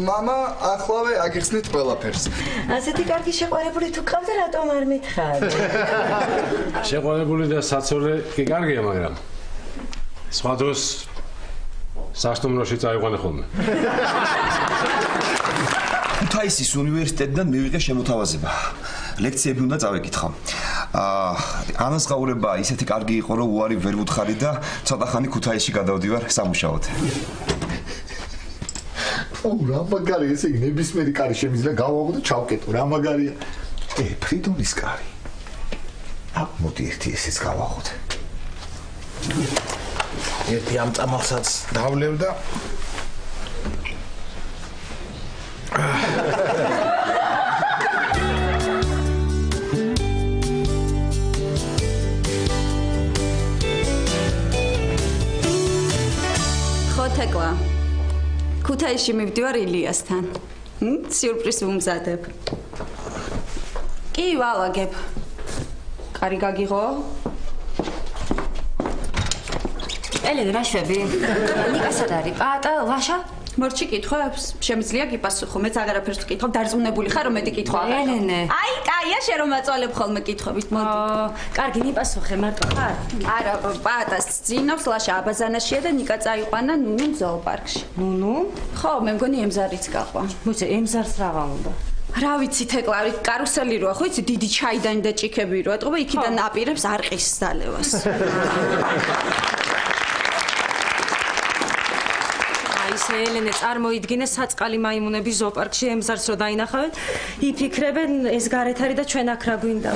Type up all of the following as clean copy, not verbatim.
მამა, ახლავე აგიხსნით ყველაფერს. ასეთი კარგი შეყვარებული თუ გყავდა, რატომ არ მითხრა? შეყვარებული და საცოლე კი კარგია, მაგრამ სხვა დროს სასტუმროში წაიყვანე ხოლმე. ქუთაისის უნივერსიტეტიდან მივიღე შემოთავაზება. ლექციები უნდა წავეკითხო. ანაზღაურება ისეთი კარგი იყო, რომ უარი ვერ ვუთხარი და ცოტა ხანი ქუთაისში გადავდივარ სამუშაოდ. რა მაგარია, ესე იგი ნებისმიერი კარი შემიძლია გავაღო და ჩავკეტო. რა მაგარია. ფრიდონის კარი. მოდი ერთი ესეც გავაღოთ. ერთი ამ წამალსაც დავლევ და ხოთეკლა ქუთაისში მივდივარ ილიასთან. სიურპრიზი ვუმზადებ. კი, ვალაგებ. კარი გაგიღო? ელენე, რა შვები? ნიკა სად არის? პატა, ვაშა? მორჩი კითხვებს? შემიძლია გიპასუხო, მეც აღარაფერს ვკითხავ, დარწმუნებული ხარ, რომ მეტი კითხვა აღარ. ელენე. აი, კაია, შენ რომ აწვალებ ხოლმე კითხვებით, მოდი. კარგი, მიპასუხე, მარტო ხარ? არა, პატას ძინავს ლაშა აბაზანაშია და ნიკა წაიყვანა ნუნუ ზოოპარკში. ნუნუ? ხო, მე მგონი ემზარიც გაყვა. მოიცა, ემზარს რა უნდა? რა ვიცი, თეკლავი, კარუსელი როა, ხო იცი, დიდი ჩაიდანი და ჭიქები როა, ეტყობა იქიდან აპირებს არყის დალევას. ისე ელენე წარმოიდგინე საწყალი მაიმუნები ზოოპარკში ემზარს რო დაინახავენ, იფიქრებენ ეს გარეთ არის და ჩვენ აქ რა გვინდა.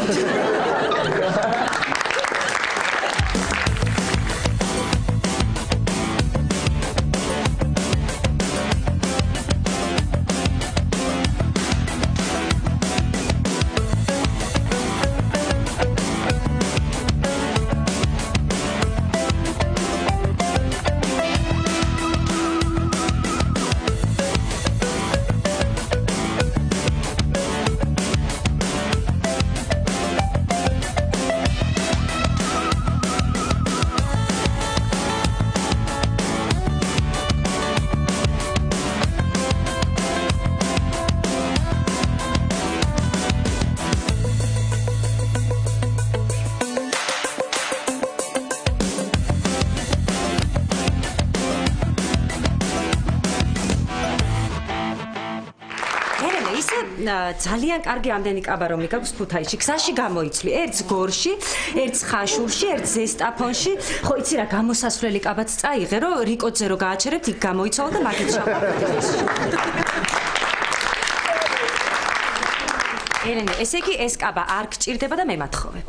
ძალიან კარგი ამდენი კაბა რომ მიგაქვს ქუთაისში. გზაში გამოიცვლი, ერთს გორში, ერთს ხაშურში, ერთს ზესტაფონში. ხო იცი რა, გამოსასვლელი კაბაც წაიღე, რომ რიკოძე რო გააჩერებთ, იქ გამოიცვალ და მაგით ჩავაბარდეთ. ელენე, ესე იგი ეს კაბა არ გჭირდება და მე მათხოვებ.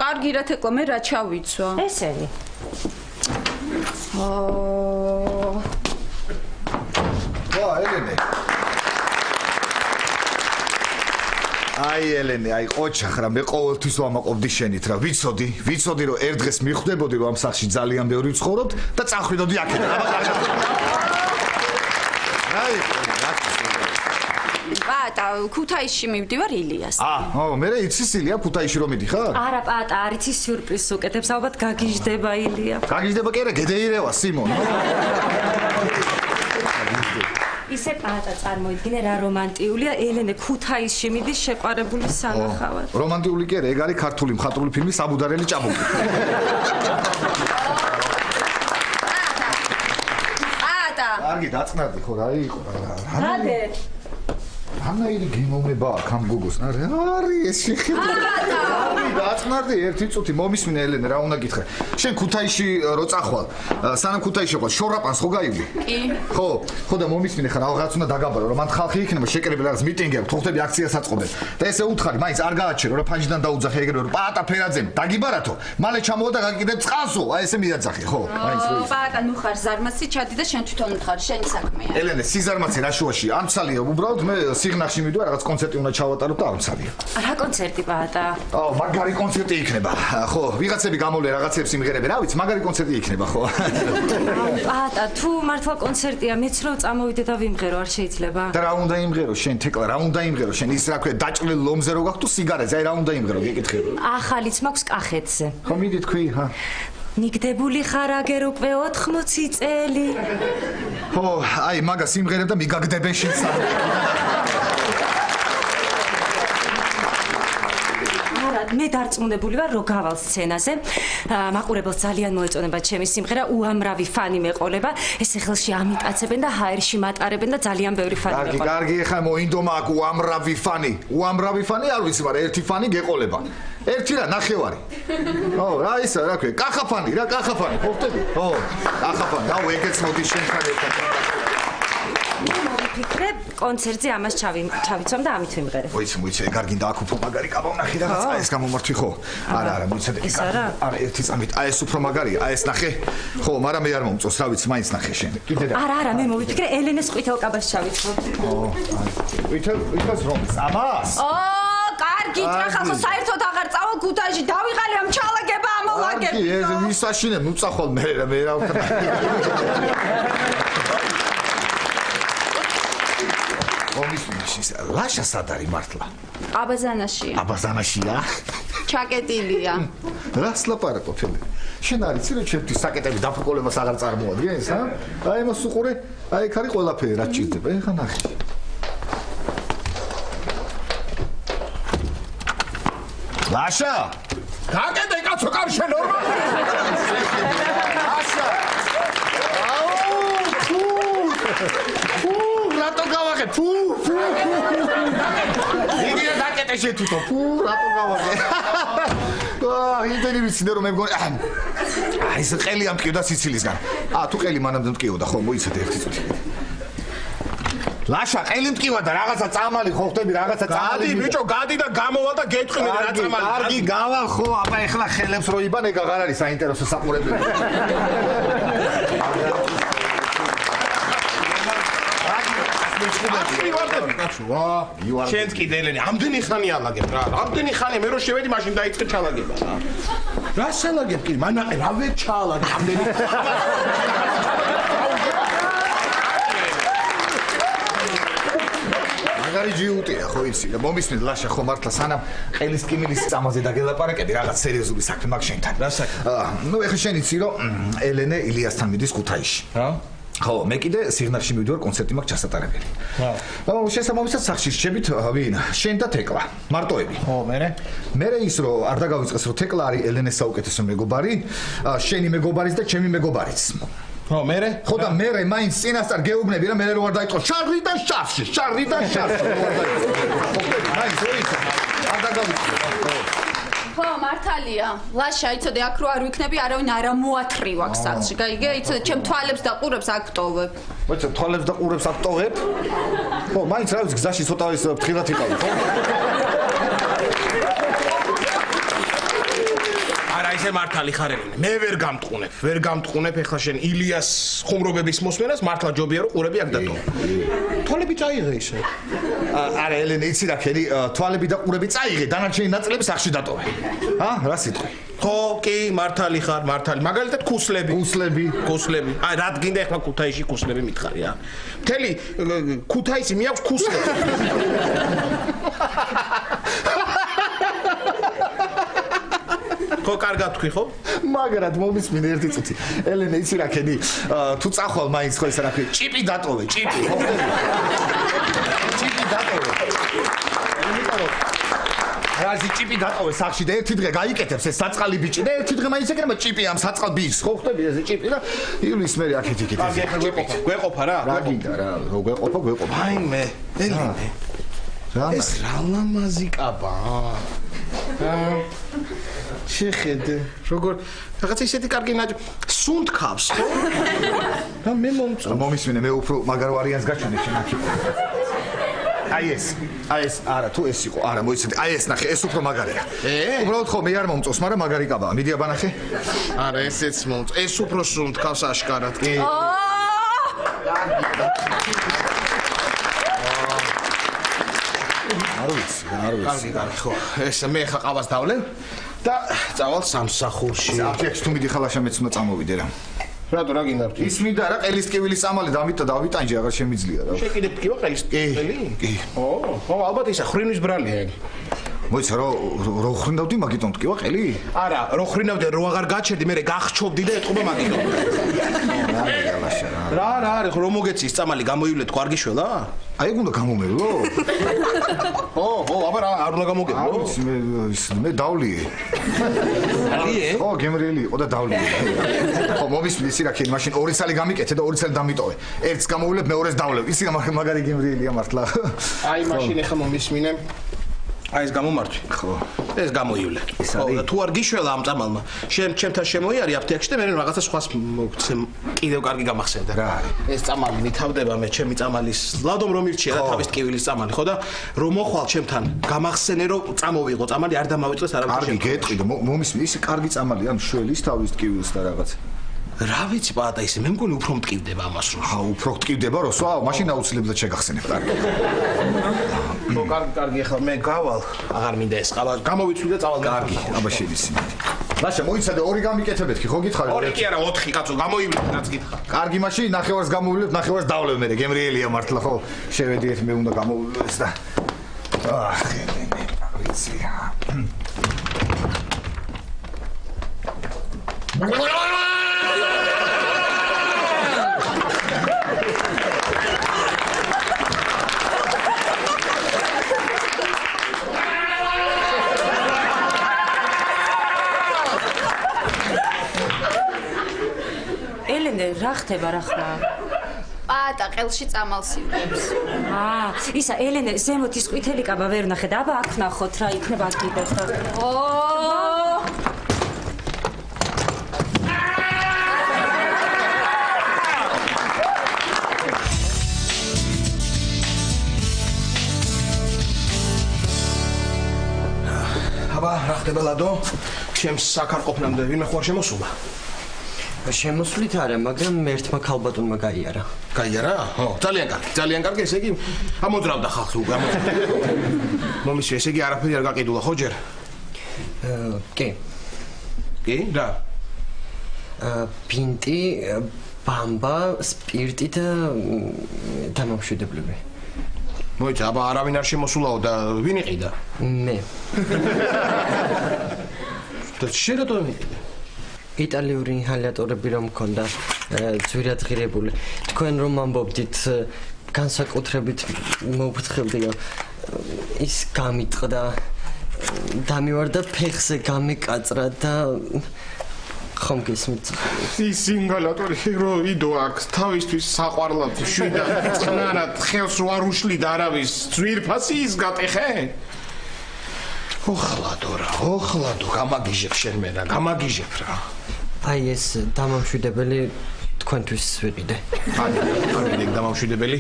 კარგი რა თეკლო, მე რა ჩავიცვა? ესენი. ელენე. აი ელენე, აი ყოჩახ რა, მე ყოველთვის ვამაყობდი შენით რა. ვიცოდი რომ ერთ დღეს მიხვდებოდი რომ ამ სახლში ძალიან ბევრი ვცხოვრობთ და წახვიდოდი აქედან. აი, პატა, ქუთაისში მივდივარ ილიასთან. მე იცის ილია ქუთაისში რომ მიდიხარ? არა პატა, არის ის სიურპრიზს უკეთებს, ალბათ გაგიჟდება ილია. გაგიჟდება კი არა, გედეირევა სიმონ. ისე პატა წარმოიდგინე რა რომანტიულია, ელენე ქუთაისში მიდის შეყვარებული სანახავად. რომანტიული კი არა, ეგ არის ქართული მხატვრული ფილმი საბუდარელი ჭაბუკი. პატა. კარგი, დაწნარდი ხო რა იყო რა. რადე? რანაირი გემოვნება აქ ამ გოგოს, რა არის ეს შეხედვა? დაწნარდი ერთი წუთი, მომისმინე ელენე, რა უნდა გითხრა. შენ ქუთაისში რო წახვალ, სანამ ქუთაისში ყო, შორაპანს ხო გაივდი? კი. ხო და მომისმინე ხარ, რაღაც უნდა დაგაბარო, რომ მან ხალხი იქნება შეკრებილი რაღაც მიტინგი აქვს, თუხტები აქციას აწყობენ. და ესე უთხარი, მაინც არ გააჩერო, რა ფანჯიდან დაუძახე ეგრევე, რომ პატა ფერაძემ, დაგიბარათო, მალე ჩამოვა და გაგიკიდე წყალსო, აი ესე მიაძახე, ხო? მაინც რო ის. პატა, ნუ ხარ ზარმაცი, ჩადი და შენ თვითონ ხარ, შენი საქმეა. ელენე, სიზარმაცე რა შუაში? ამცალია, უბრალოდ მე სიღნაღში მიდვა, რაღაც კონცერტი უნდა ჩავატარო და ამცალია. რა კონცერტი პატა? მაგარი კონცერტი იქნება. ხო, ვიღაცები გამოვლე რაღაცებს იმღერებენ, რა ვიცი, მაგარი კონცერტი იქნება, ხო? პატა, თუ მართლა კონცერტია, მეც რო წამოვიდე და ვიმღერო, არ შეიძლება? და რა უნდა იმღერო შენ, თეკლა, რა უნდა იმღერო შენ? ის რა ქვია, დაჭრილ ლომზე რო გაქვს თუ სიგარეთზე, აი რა უნდა იმღერო, გეკითხები. ახალიც მაქვს კახეთზე. ხო, მიდი თქვი, ჰა. მიგდებული ხარ აგერ უკვე 80 წელი. ო, აი, მაგას იმღერებ და მიგაგდებენ შინსა. მე დარწმუნებული ვარ, რომ გავალ სცენაზე. მაყურებელს ძალიან მოეწონება ჩემი სიმღერა, უამრავი ფანი მეყოლება. ეს ხელში ამიტაცებენ და ჰაერში მატარებენ და ძალიან ბევრი ფანი მეყოლება. კარგი, ეხლა მოინდომა აქ უამრავი ფანი. უამრავი ფანი არ ვიცი, მაგრამ ერთი ფანი გეყოლება. ერთი რა, ნახევარი. ო, რა ისა, რა ქვია? კახაფანი, რა, კახაფანი, ხო ხტები? ო, კახაფანი, და ეგეც მოდი შენთან ერთად. ვიფიქრე, კონცერტზე ამას ჩავიცვამ და ამით ვიმღერებ. მოიცე, ეგ არ გინდა აქ უფრო მაგარი კაბა ვნახე რაღაცა ეს გამომართვი ხო? არა, მოიცე. ეს არა? არა, ერთი წამით. აი ეს უფრო მაგარია, აი ეს ნახე. ხო, მაგრამ მე არ მომწონს, რა ვიცი, მაინც ნახე შენ. კიდე და. არა, მე მოვიფიქრე, ელენეს ყვითელ კაბას ჩავიცვო. ო, ვითელს რომს? ამას? კარგი, ტრახალხო საერთოდ აღარ წავალ ქუთაისში, დავიღალე ამ ჩალაგება ამოლაგებ. კი, ეს ვისაშინე, უწახვალ მე რა ვქნა. მომისმინის ლაშა სად არის მართლა? აბაზანაშია. აბაზანაშია? ჩაკეტილია. რას ლაპარაკობ თემი? შენ არის ცირე ჩემთვის საკეტების დაფრკოლებას აღარ წარმოადგენს, ა? აი მას უყურე, აი ეგ არის ყველაფერი რაც ჭირდება, ეხა ნახე. ლაშა! გაკეთე კაცო კარშე ნორმალია. ლაშა! რატო გავაღე? ფუ! იგივე დაკეტე შეთუთო. ფუ, რატო გავაღე? იმდენი ვიცინე რომ მე მგონი აი ეს ყელი ამტკივდა სიცილისგან. თუ ყელი მანამდე მტკივდა ხო, მოიცადე ერთი წუთი. ლაშა, ყელი მტკივა და რაღაცა წამალი ხო ხტები, რაღაცა წამალი. გადი ბიჭო, გადი და გამოვალ და გეტყვი მე რა წამალი. კარგი, გავალ ხო, აბა ეხლა ხელებს რო იბან, ეგ აღარ არის საინტერესო საყურებელი. შენც კიდე ელენე, ამდენი ხანი ალაგებ რა. ამდენი ხანი მე რო შევედი, მაშინ დაიწყე ჩალაგება რა. რა ჩალაგებ კი? მანაყე რა ვერ ჩალაგე ამდენი. მაგარი ჯიუტია ხო იცი და მომისმენ ლაშა ხო მართლა სანამ ყელის კიმილის წამაზე დაგელაპარაკები რაღაც სერიოზული საქმე მაგ შენთან. რა საქმე? ნუ ეხლა შენ იცი რომ ელენე ილიასთან მიდის ქუთაისში. რა? ხო, მე კიდე სიგნალში მივიდვარ კონცერტი მაქვს ჩასატარებელი. რა. შესაბამისად სახში რჩებით ვინ? შენ და თეკლა. მარტოები. ხო, მერე? მერე ის რომ არ დაგავიწყეს რომ თეკლა არის ელენეს საუკეთესო მეგობარი, შენი მეგობარიც და ჩემი მეგობარიც. ხო, მერე? ხო და მერე მაინც წინასწარ გეუბნები რა მე რო არ დაიწყო შარლიდან შარში. მაინც როიცა. არ დაგავიწყე. ხო, მართალია. ლაშა, იცოდე, აქ რო არ ვიქნები, არავინ არ მოათრივ აქ სახლში. გაიგე? იცოდე, ჩემ თვალებს და ყურებს აქ ტოვებ. მოიცა, თვალებს და ყურებს აქ ტოვებ? ხო, მაინც რა ვიცი, გზაში ცოტა ის ფრთხილად იყავი, ხო? ისე მართალი ხარ ელენე. მე ვერ გამტყუნებ ეხლა შენ ილიას ხუმრობების მოსმენას მართლა ჯობია რომ ყურები აქ დატოვო. თვალები წაიღე ისე. არა ელენე იცი რა ქერი თვალები და ყურები წაიღე დანარჩენი ნაწილები სახში დატოვე. რა სიტყვი? ხო, კი, მართალი ხარ, მართალი. მაგალითად ქუსლები. აი, რა გინდა ეხლა ქუთაისში ქუსლები მითხარი რა. მთელი ქუთაისი მიაქვს ქუსლები. ხო, კარგად თქვი, ხო? მაგრად მომისმინე ერთი წუთი. ელენე იცი რა ქედი, თუ წახვალ მაინც ხო ისე რა ქვია, ჭიპი დატოვე, ჭიპი, ხო ხტები? ჭიპი დატოვე. რაზი ჭიპი დატოვე სახში და ერთი დღე გაიკეთებს ეს საწყალი ბიჭი და ერთი დღე მაინც ეკრება ჭიპი ამ საწყალ ბიჭს, ხო ხტები ეს ჭიპი და იulis მე აქეთ იქით. გვეყოფა რა? რა გინდა რა, გვეყოფა. აი მე, ელენე. ეს რა ლამაზი კაბაა. შეხედე როგორ რაღაც ისეთი კარგი სუნთქავს ხო? და მე მომწონს. მომისმინე მე უფრო მაგარ ვარიანტს გაჩვენე შენ აქ. აი ეს არა თუ ეს იყო არა მოიცადე აი ეს ნახე ეს უფრო მაგარია. უბრალოდ ხო მე არ მომწონს მაგრამ მაგარი კაბაა. მიდი აბა ნახე. არა ესეც მომწონს. ეს უფრო სუნთქავს აშკარად. კი. არ ვიცი. კარგი ხო. ეს მე ხა ყავას დავლევ და წავალ სამსახურში. აფიაქს თუ მიდი ხალაშა მეც უნდა წამოვიდე რა. რატო რა გინდა? ის მინდა რა ყელის კივილის წამალი დავიტანჯე აღარ შემიძლია რა. შეკიდებ კი ყელის კივილი? კი. ხო, ალბათ ისა ხრინვის ბრალია. მოიცა რო ხრინავდი მაგიტომ ტკივა ყელი? არა, რო ხრინავდი, რო აღარ გაჩერდი, მე გახჩობდი და ეთყობა მაგიტომ. რა, რო მოგეცის წამალი გამოივლე თქო არ გიშველა? აი ეგ უნდა გამომევლო? აბა რა, არ უნდა გამოგევლო? მე დავლიე. ალიე? ხო, გემრიელი იყო და დავლიე. ხო, მომისმენი ისი რა ქენი, მაშინ 2 წელი გამიკეთე და 2 წელი დამიტოვე. ერთს გამოვლებ, მეორეს დავლევ. ისი მაგარი გემრიელია მართლა. აი მაშინ ახლა მომისმინე. აი ეს გამომართვი. ხო. ეს გამოივლე. ხო, და თუ არ გიშველა ამ წამალმა, ჩემთან შემოიარი აფთიაქში და მე რაღაცა სხვას კიდევ კარგი გამახსენდა. რა არის? ეს წამალი ვითავდება მე ჩემი წამალის ლადომ რომ ირჩია და თავის ტკივილის წამალი, ხო და რომ მოხვალ ჩემთან გამახსენე რომ წამოვიღო წამალი არ დამავიწყდეს არავის კარგი გეტყვი და მომისმენი ისი კარგი წამალი ან შველის თავის ტკივილს და რაღაცა. რა ვიცი პატა ისე მე მგონი უფრო მტკივდება ამას რო. უფრო მტკივდება რო სვა, მაშინ აუცილებლად შეგახსენებ კარგი. ხო, კარგი ახლა მე გავალ, აღარ მინდა ეს ყავა გამოვიცვლი და წავალ. კარგი, აბა შედისი. ლაშა მოიცადე 2 გამიკეთებეთქი, ხო გითხარი? 2 კი არა, 4 კაცო გამოივლე რაც გითხარ. კარგი, მაშინ ნახევარს გამოვივლებ, ნახევარს დავლევ მე, გემრიელია მართლა ხო? შევედიეთ მე უნდა გამოვივლეს და ვიცი. ელენე რა ხდება რა ხმა? პატა ყელში წამალს ივებს. ისა ელენე ზემოთ ის ყვითელი კაბა ვერ ნახე და აბა აქ ნახოთ რა იქნება კიდევ ხო? აბა რა ხდება ლადო? ჩემს საქარყოფნამდე ვინმე ხო არ შემოსულა? შემოსვლით არა, მაგრამ ერთმა ქალბატონმა გაიარა. გაიარა? ხო, ძალიან კარგი, ესე იგი ამოძრავდა ხალხი გამოძრავდა. მომისვე, ესე იგი არაფერი არ გაყიდულა ხო ჯერ? კი. კი? რა? პინტი, ბამბა, სპირტი და დამამშვიდებლები. მოიცა, აბა არავინ არ შემოსულაო და ვინ იყიდა? მე. და შენ რატომ იყიდე? იტალიური ინჰალატორები რომ მქონდა ძვირად ღირებული. თქვენ რომ ამბობდით განსაკუთრებით მოვფრთხილდია ის გამიტყდა დამივარდა ფეხზე გამეკაწრა და ხომ გესმით ის ინჰალატორი რო იდო აქ თავისთვის საყვარლად შვიდა წყნარად ხელს რო არ უშლიდა არავის ძვირფასი ის გატეხე ოხლადო გამაგიჟებ შენ მე რა გამაგიჟებ რა აი ეს დამამშვიდებელი თქვენთვის ვიყიდე აი დამამშვიდებელი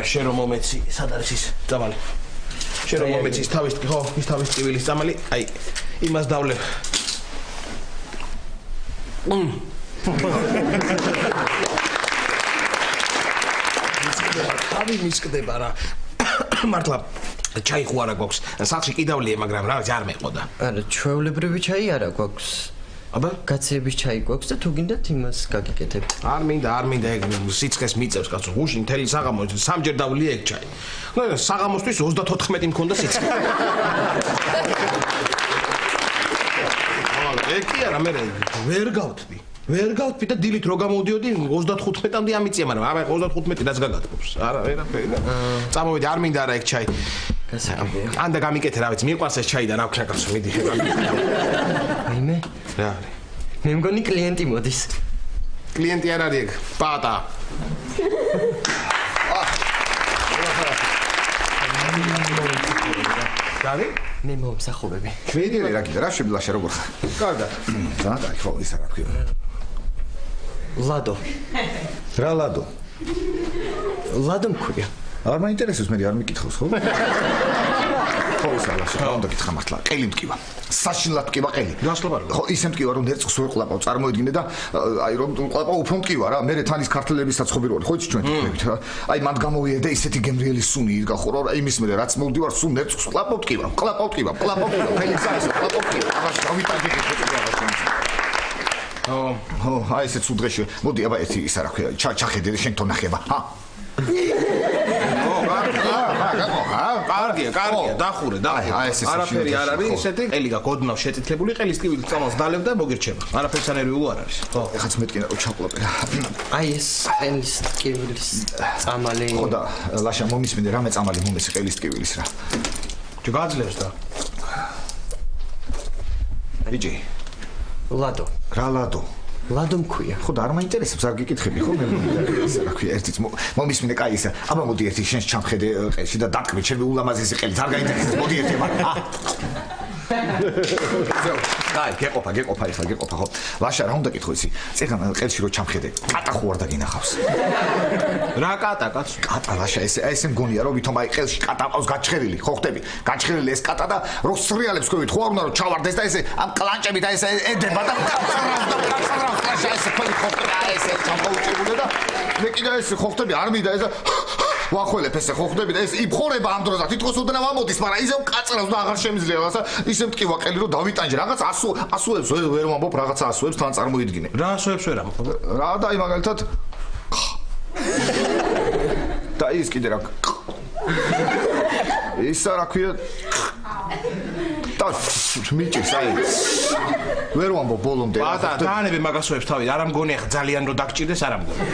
შენ რომ მომეცი სად არის ის წამალი შენ რომ მომეცი ის თავის ხო ის თავის ტკივილის წამალი აი იმას დავლებ თავი მისკდება რა მართლა ჩაი ხო არა გვაქვს სახში კიდავლია მაგრამ რა არ მეყოდა არა ჩვეულებრივი ჩაი არა გვაქვს აბა კაცების ჩაი გვაქვს და თუ გინდათ იმას გაგიკეთებთ არ მინდა ეგ სიცხეს მიწევს კაცო გუში მთელი საღამო სამჯერ დავლია ეგ ჩაი ნუ საღამოსთვის 34 მქონდა სიცხე ეგ კი არა მე ვერ გავთვი და დილით რო გამოვდიოდი 35-მდე ამიწია მაგრამ აბა 35 რაც გაგათბობს არა ვერაფერი წამოვედი არ მინდა არა ეგ ჩაი გასაგებია ანდა გამიკეთე რა ვიცი მიყვარს ეს ჩაი და რა ვქნა კაცო მიდი აიმე რა მე მგონი კლიენტი მოდის კლიენტი არ არის ეგ პატა გარი მე მომსახურები შვედიელი რა კიდე რა შებლაშა როგორ ხარ კარგად ზანატი ხო ის რა ქვია ლადო რა ლადო ლადო მქვია არ მაინტერესებს მე არ მიკითხავს ხო ხო ის რა უნდა გითხრა მართლა ყელი მტკივა საშინლად მტკივა ყელი ხო ისე მტკივა რომ ნერწს ვერ ყლაპავ წარმოიდგინე და აი რომ ყლაპავ უფრო მტკივა რა მე თან ის ქართლებისაც ხოვი რო ხო იცი ჩვენ თქვით რა აი მანდ გამოვიე და ისეთი გემრიელი სუნი ირგა ხო რა იმის მე რაც მოვდივარ სულ ნერწს ყლაპავ მტკივა ფელი საერთოდ ყლაპავ მტკივა აბა გავიტარგე ხო აი ესე თუ დღეში მოდი აბა ერთი ის რა ქვია ჩახედე შენ თო ნახება ჰა კარგია, დახურე. არაფერი არ არის, ისეთი ყელი გაგოდნავ შეწითლებული ყელის ტკივილის წამალს დალევ და მოგერჩება. არაფერი სანერვიულო არ არის. ხო. ეხაც მეტკინა რო ჩაკლაპე. აი ეს ყელის ტკივილის წამალი. ხო და ლაშა მომისმინე რამე წამალი მომეს ყელის ტკივილის რა. თუ გაძლევს და. ბიჭი. ლადო. რა ლადო? ლადო მქვია. ხო და არ მაინტერესებს არ გიკითხები ხო მე ისე რა ქვია ერთიც მომისმინე კაი ისა აბა მოდი ერთი შენს ჩამხედე ყელში და დაკრიბე ჩემი ულამაზესი ყელი არ გაინტერესებს მოდი ერთი კაი გეყოფა ხო ლაშა რა უნდა კითხო ისი წეგან ყელში რო ჩამხედე კატა ხო არ დაგინახავს რა კატა კაცო კატა ლაშა ესე მგონია რომ ვითომ აი ყელში კატა ყავს გაჩხერილი ხო ხტები გაჩხერილი ეს კატა და რო სრიალებს ხვევით ხო არ უნდა რომ ჩავარდეს და ესე ამ კლანჭები და ესე ედება და ლაშა ესე ფოლი ხო ესე ჩამოუჭებული და მე კიდე ესე ხო ხტები არ მიდა ესე ვახველებ ესე ხო ხდები და ეს იფხორება ამ დროზე თითქოს უდნა ამოდის მაგრამ ისევ კაწრავს და აღარ შემიძლია რაღაცა ისე მტკივა ყელი რომ დავიტანჯე რაღაც ასუებს ვერ ვამბობ რაღაცა ასუებს თან წარმოიდგინე რა ასუებს ვერ ამბობ რა და აი მაგალითად და ის კიდე რა ისა რა ქვია და მიჭირს აი ვერ ვამბობ ბოლომდე ბატა დაანები მაგასოებს თავი არ ამგონია ძალიან რომ დაგჭირდეს არ ამგონია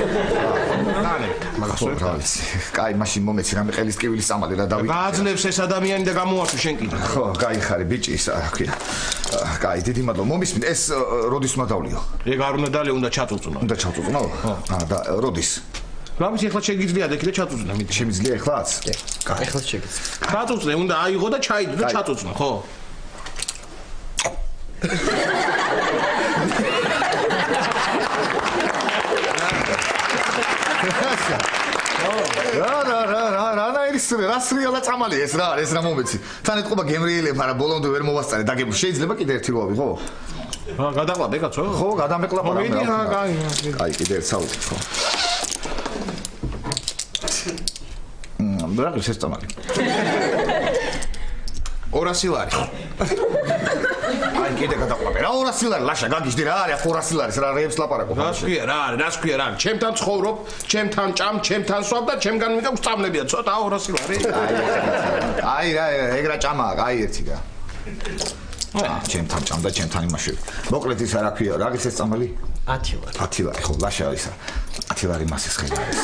დაანები მაგასოებს თავი კაი მაშინ მომეცი რამე ყელის ტკივილის წამალი და დავით გააძლევს ეს ადამიანი და გამოართვი შენ კიდე ხო გაიხარე ბიჭი ისა რა ქვია კაი დიდი მადლობა მომისმენ ეს როდის უნდა დავლიო ეგ არ უნდა დალე უნდა ჩაწუწუნო და როდის რამის ეხლა შეგიძლია და კიდე ჩაწუწნა მიდი შემიძლია ეხლაც კაი ეხლა შეგიძლია ჩაწუწნე უნდა აიღო და ჩაიდო და ჩაწუწნო ხო რა სრიალა წამალი ეს რა არის რა მომეცი თან ეთყობა გემრიელებ მაგრამ ბოლომდე ვერ მოვასწარე დაგებ შეიძლება კიდე ერთი როავი ხო გადაყლაპე კაცო ხო გადამეყლაპა რა მიდი რა კაი კიდე ერთ საუბრით ხო რა გიშეს წამალი 200 ლარი აი კიდე გადაყლაპე რა 200 ლარი ლაშა გაგიჟდი რა არის 200 ლარი რა რეებს ლაპარაკობ რას ქვია რა ჩემთან ცხოვრობ ჩემთან ჭამ ჩემთან სვავ და ჩემგან მიგაქვს წამლებია ცოტა 200 ლარი აი რა ეგ რა ჭამაა აი ერთი რა ჩემთან ჭამ და ჩემთან იმაში მოკლედ ის რა ქვია რა გიშეს წამალი 10 ლარი 10 ლარი ხო ლაშა ისა 10 ლარი მასის ხედა არის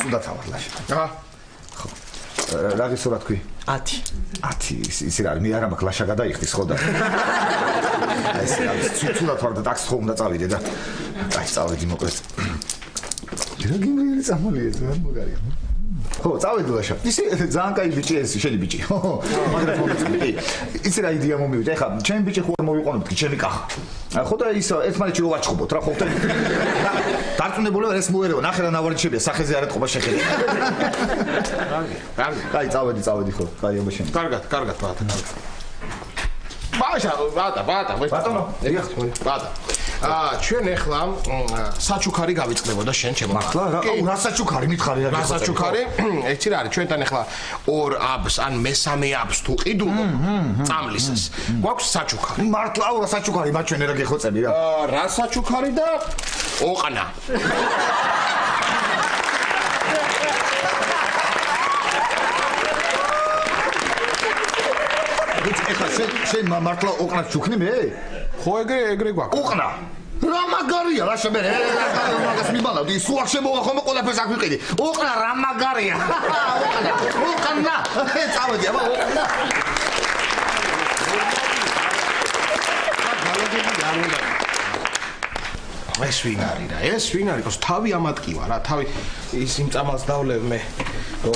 სუდათავარ ლაშა აჰა რა გისო რა თქვი 10 ის რა მე არა მაქვს ლაშა გადაიხდის ხო და ეს სუდათავარ და ტაქსი ხო უნდა წავიდე და აი წავედი მოკლედ რა გიმრიელი წამალია ეს რა მოგარია ხო წავედი ლაშა ისე ძალიან კაი ბიჭი ეს შენი ბიჭი ხო მაგრამ მომწონდი იცი რა იდეა მომივიდა ეხლა ჩემი ბიჭი ხო არ მოვიყვანოთ ჩემი კახა ხო და ის ერთმანეთში რო ვაჩხობოთ რა ხო ხტები დარწმუნებული ვარ ეს მოერევა ნახე რა ნავარჩებია სახეზე არ ეთყობა შეხელი კაი წავედი ხო კაი აბა შენ კარგად ბატა ბატონო ბატა ჩვენ ეხლა საჩუქარი გავიწყდებოდა შენ ჩემო მართლა რა საჩუქარი მითხარი რა საჩუქარი ეცი რა არის ჩვენთან ეხლა 2 აბს ან მესამე აბს თუ ყიდულობ წამლის ეს გვაქვს საჩუქარი მართლა რა საჩუქარი მათ ჩვენ რა გეხოცები რა რა საჩუქარი და ოყნა ეხლა შენ მართლა ოყნას ჩუქნი მე ხო ეგრე გვაქვს ოყნა რა მაგარია რა შემე მაგას მიბალავდი სულ არ შემოვა ხოლმე ყველაფერს აქ ვიყიდი ოყნა რა მაგარია ოყნა წავედი აბა ოყნა ეს ვინ არის თავი ამატკივა რა თავი ის იმ წამალს დავლევ მე ო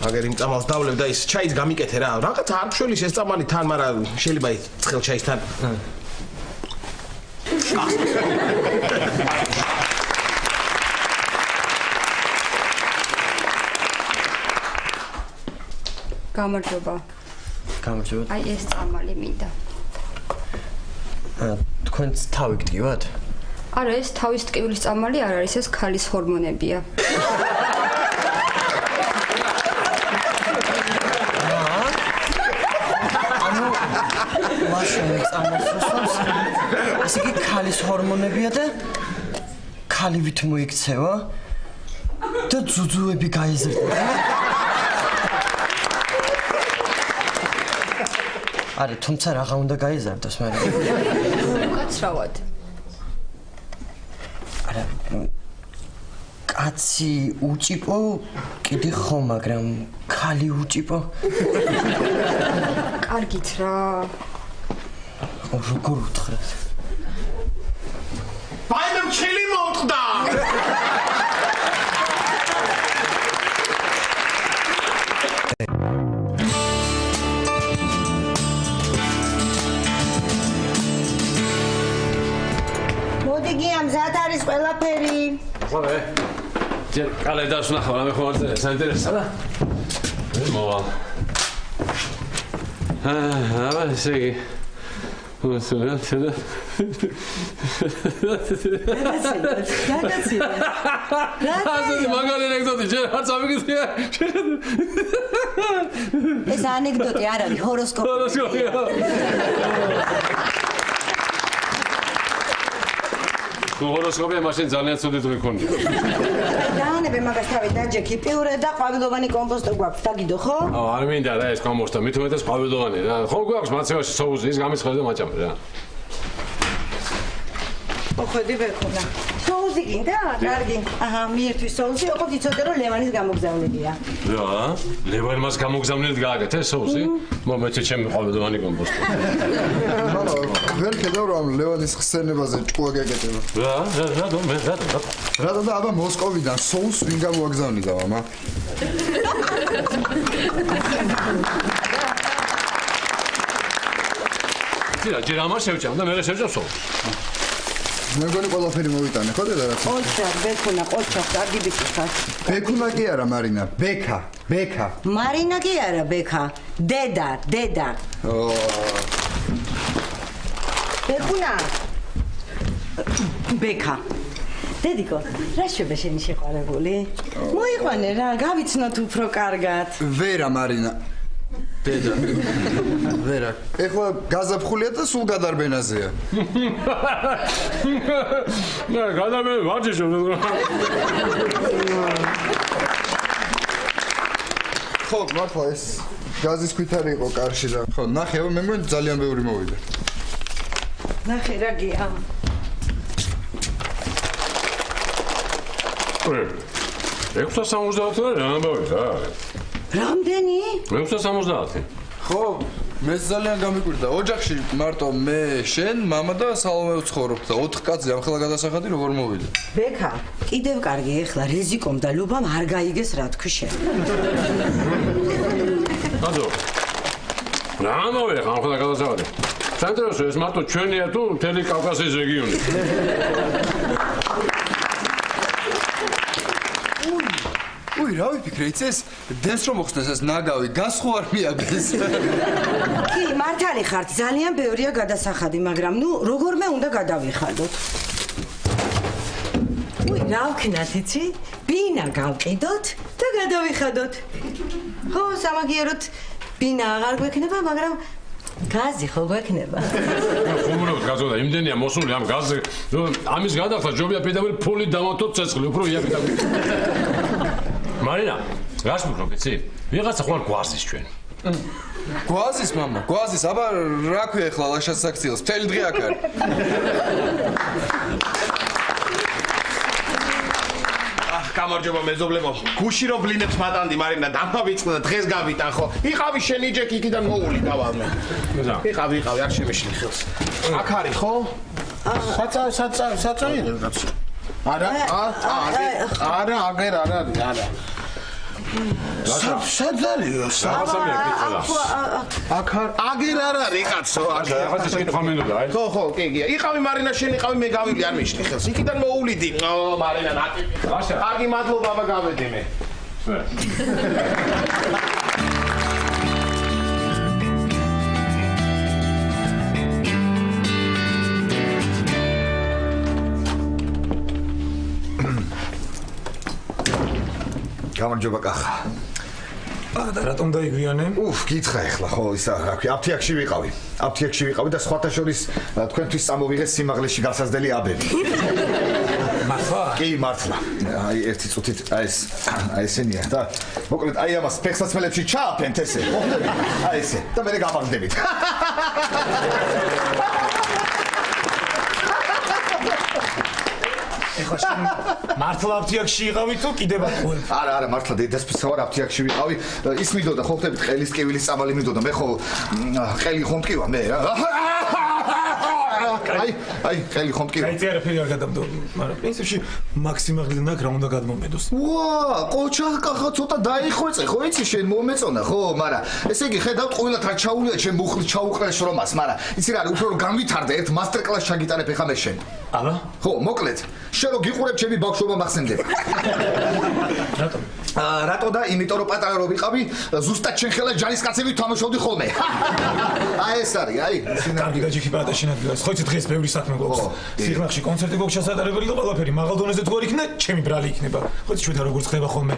აგერ იმ წამალს დავლევ და ის ჩაიც გამიკეთე რა რაღაც არ გშველის ეს წამალი თან მაგრამ შეიძლება ის ცხელ ჩაისთან გამარჯობა აი ეს წამალი მინდა თქვენც თავი გტკივათ არა ეს თავის ტკივილის წამალი არ არის ეს ქალის ჰორმონებია მაშინ წამოსვას ასე კი ქალის ჰორმონებია და ქალივით მოიქცევა და ძუძუები გაიზრდება. არა, თუმცა რაღა უნდა გაიზარდოს, მაგრამ უკაცრავად. არა, კაცი უჭიპო, კიდე ხო, მაგრამ ქალი უჭიპო. კარგით რა. როგორ უთხრათ? ბაინამ ჩილი მომწყდა. მოდი გიამ ზად არის ყველაფერი. ხოლმე ჯერ კალენდარს ვნახავ, რამე ხომ არ წერია, საინტერესოა რა? მოვა. აბა ესე იგი მაგარი ანეკდოტი ჯერ არც ამიგიწია. ეს ანეკდოტი არ არის, ჰოროსკოპი. ჰოროსკოპი მაშინ ძალიან ცუდი დღე ქონია. დაანებე მაგას თავი დაჯექი, პიურე და ყვავილოვანი კომპოსტო გვაქვს, დაგიდო ხო? არ მინდა რა ეს კომპოსტო, მით უმეტეს ყვავილოვანი რა. ხო გვაქვს მაცევაში სოუსი, ის გამიცხადე და მაჭამე რა. ოხოდი ვეკუნა. სოუსი გინდა? კარგი. აჰა, მიერთვის სოუსი, ოღონდ იცოდე რომ ლევანის გამოგზავნებია. რა? ლევანმას გამოგზავნილ გააკეთე სოუსი? მომეცე ჩემი ყვავილოვანი კომპოსტო. მარა ვერ ხედავ რომ ლევანის ხსენებაზე ჭკუა გეკეთება. რა და აბა მოსკოვიდან სოუსს ვინ გამოაგზავნიდა მამა? ჯერ ამას შევჭამ და მე შევჭამ სოუსს. მე მგონი ყველაფერი მოვიტანე ხო და რაღაც. ოჩა, ბექუნა, ოჩა, კარგი ბიჭი ხარ. ბექუნა კი არა მარინა, ბექა. მარინა კი არა, ბექა. დედა. ბექუნა. ბექა. დედიკო, რა შევა შენი შეყვარებული? მოიყვანე რა, გავიცნოთ უფრო კარგად. ვერა მარინა. დედა. ვერა. ეხლა გაზაფხულია და სულ გადარბენაზეა. და გადარბენ ვარჯიშობ. ხო, მართლა ეს გაზის ქვითარი იყო კარში და ხო, ნახე, მე მგონი ძალიან ბევრი მოვიდა. ნახე რა გია. 670 რა ამბავი რა. რამდენი? 670. ხო, მე ძალიან გამიკვირდა. ოჯახში მარტო მე, შენ, მამა და სალომე ვცხოვრობთ და 4 კაცი ამ ხელა გადასახადი როგორ მოვიდა? ბექა, კიდევ კარგი, ეხლა რეზიკომ და ლუბამ არ გაიგეს რა თქვი შენ. აბა. რა ამოვე ხან ხელა გადასახადი. საინტერესო ეს მარტო ჩვენია თუ მთელი კავკასიის რეგიონი? უი, რა ვიფიქრე, იცი ეს დენს რომ მოხსნეს ეს ნაგავი, გას ხო არ მიაგდეს? კი, მართალი ხართ, ძალიან ბევრია გადასახადი, მაგრამ ნუ როგორმე უნდა გადავიხადოთ. უი, რა ვქნათ, იცი? ბინა გავყიდოთ და გადავიხადოთ. ხო, სამაგიეროდ ბინა აღარ გვექნება, მაგრამ გაზი ხო გვექნება. ხუმრობთ გაზოდა, იმდენია მოსული ამ გაზზე, ამის გადახდა ჯობია პედაგოგი ფული დავათოთ ცეცხლი, უფრო იაფი. მარინა, რას მოგრობ, იცი? ვიღაცა ხო არ გვაზის ჩვენ. გვაზის მამა, გვაზის, აბა რა ქვია ახლა ლაშას საქციელს, მთელი დღე აქ არის. გამარჯობა მეზობლებო. გუში რომ ბლინებს მატანდი მარინა დამავიწყდა და დღეს გავიტან ხო? იყავი შენი ჯეკი იქიდან მოული დავალმე. იყავი, არ შემეშლი ხელს. აქ არის ხო? საწა რაღაც. არა, არა, აგერ არ არის, არა. საძარიო, აგერ არ არის კაცო, ახლა ეს კითხვა მინდოდა, აი. ხო, კი, იყავი მარინა შენ იყავი მე გავილი არ მეშლი ხელს. იქიდან მოულიდი. მარინა ნაკი. კარგი მადლობა, აბა გავედი მე. გამარჯობა კახა. და რატომ დაიგვიანე? გითხრა ეხლა ხო ისა რა ქვია, აფთიაქში ვიყავი და სხვათა შორის თქვენთვის წამოვიღეს სიმაღლეში გასაზრდელი აბები. მართლა? კი მართლა. აი ერთი წუთით აი ესენია და მოკლედ აი ამას ფეხსაცმელებში ჩააფენთ ესე. მოხდები? აი ესე. და მე გამარჯდებით. ეხლა შენ მართლა აფთიაქში იყავი თუ კიდე ბატონო? არა, მართლა დედასფრისა ვარ აფთიაქში ვიყავი. ის მინდოდა ხო ხდებით ყელის კივილის წამალი მინდოდა. მე ხო ყელი ხომ მტკივა მე რა. აი, ყელი ხომ მტკივა. აი არაფერი არ გადამდო, მაგრამ პრინციპში მაქსიმალურად ნაკ რა უნდა გადმომედოს. ვა, ყოჩახკა ხა ცოტა დაიხვეწე, ხო იცი შენ მომეწონა, ხო, მაგრამ ესე იგი ხედავ ყვილად რა ჩაუვლია ჩემ მუხლი ჩაუყრეს რომას, მაგრამ იცი რა არის, უფრო რომ განვითარდე ერთ მასტერ კლასს ჩაგიტარებ ეხა მე შენ. აბა? ხო, მოკლედ, შენ რო გიყურებ ჩემი ბავშვობა მახსენდება. რატო? რატო და იმიტომ რომ პატარა რო ვიყავი, ზუსტად შენ ხელა ჯარისკაცები თამაშობდი ხოლმე. აი ეს არის, აი. კარგი გაჯიქი პატარა შენ ადგილას. ხო იცი დღეს ბევრი საქმე გვაქვს. სიღნაღში კონცერტი გვაქვს ჩასატარებელი და ყველაფერი მაღალ დონეზე თუ არ იქნება, ჩემი ბრალი იქნება. ხო იცი ჩვენ როგორც ხდება ხოლმე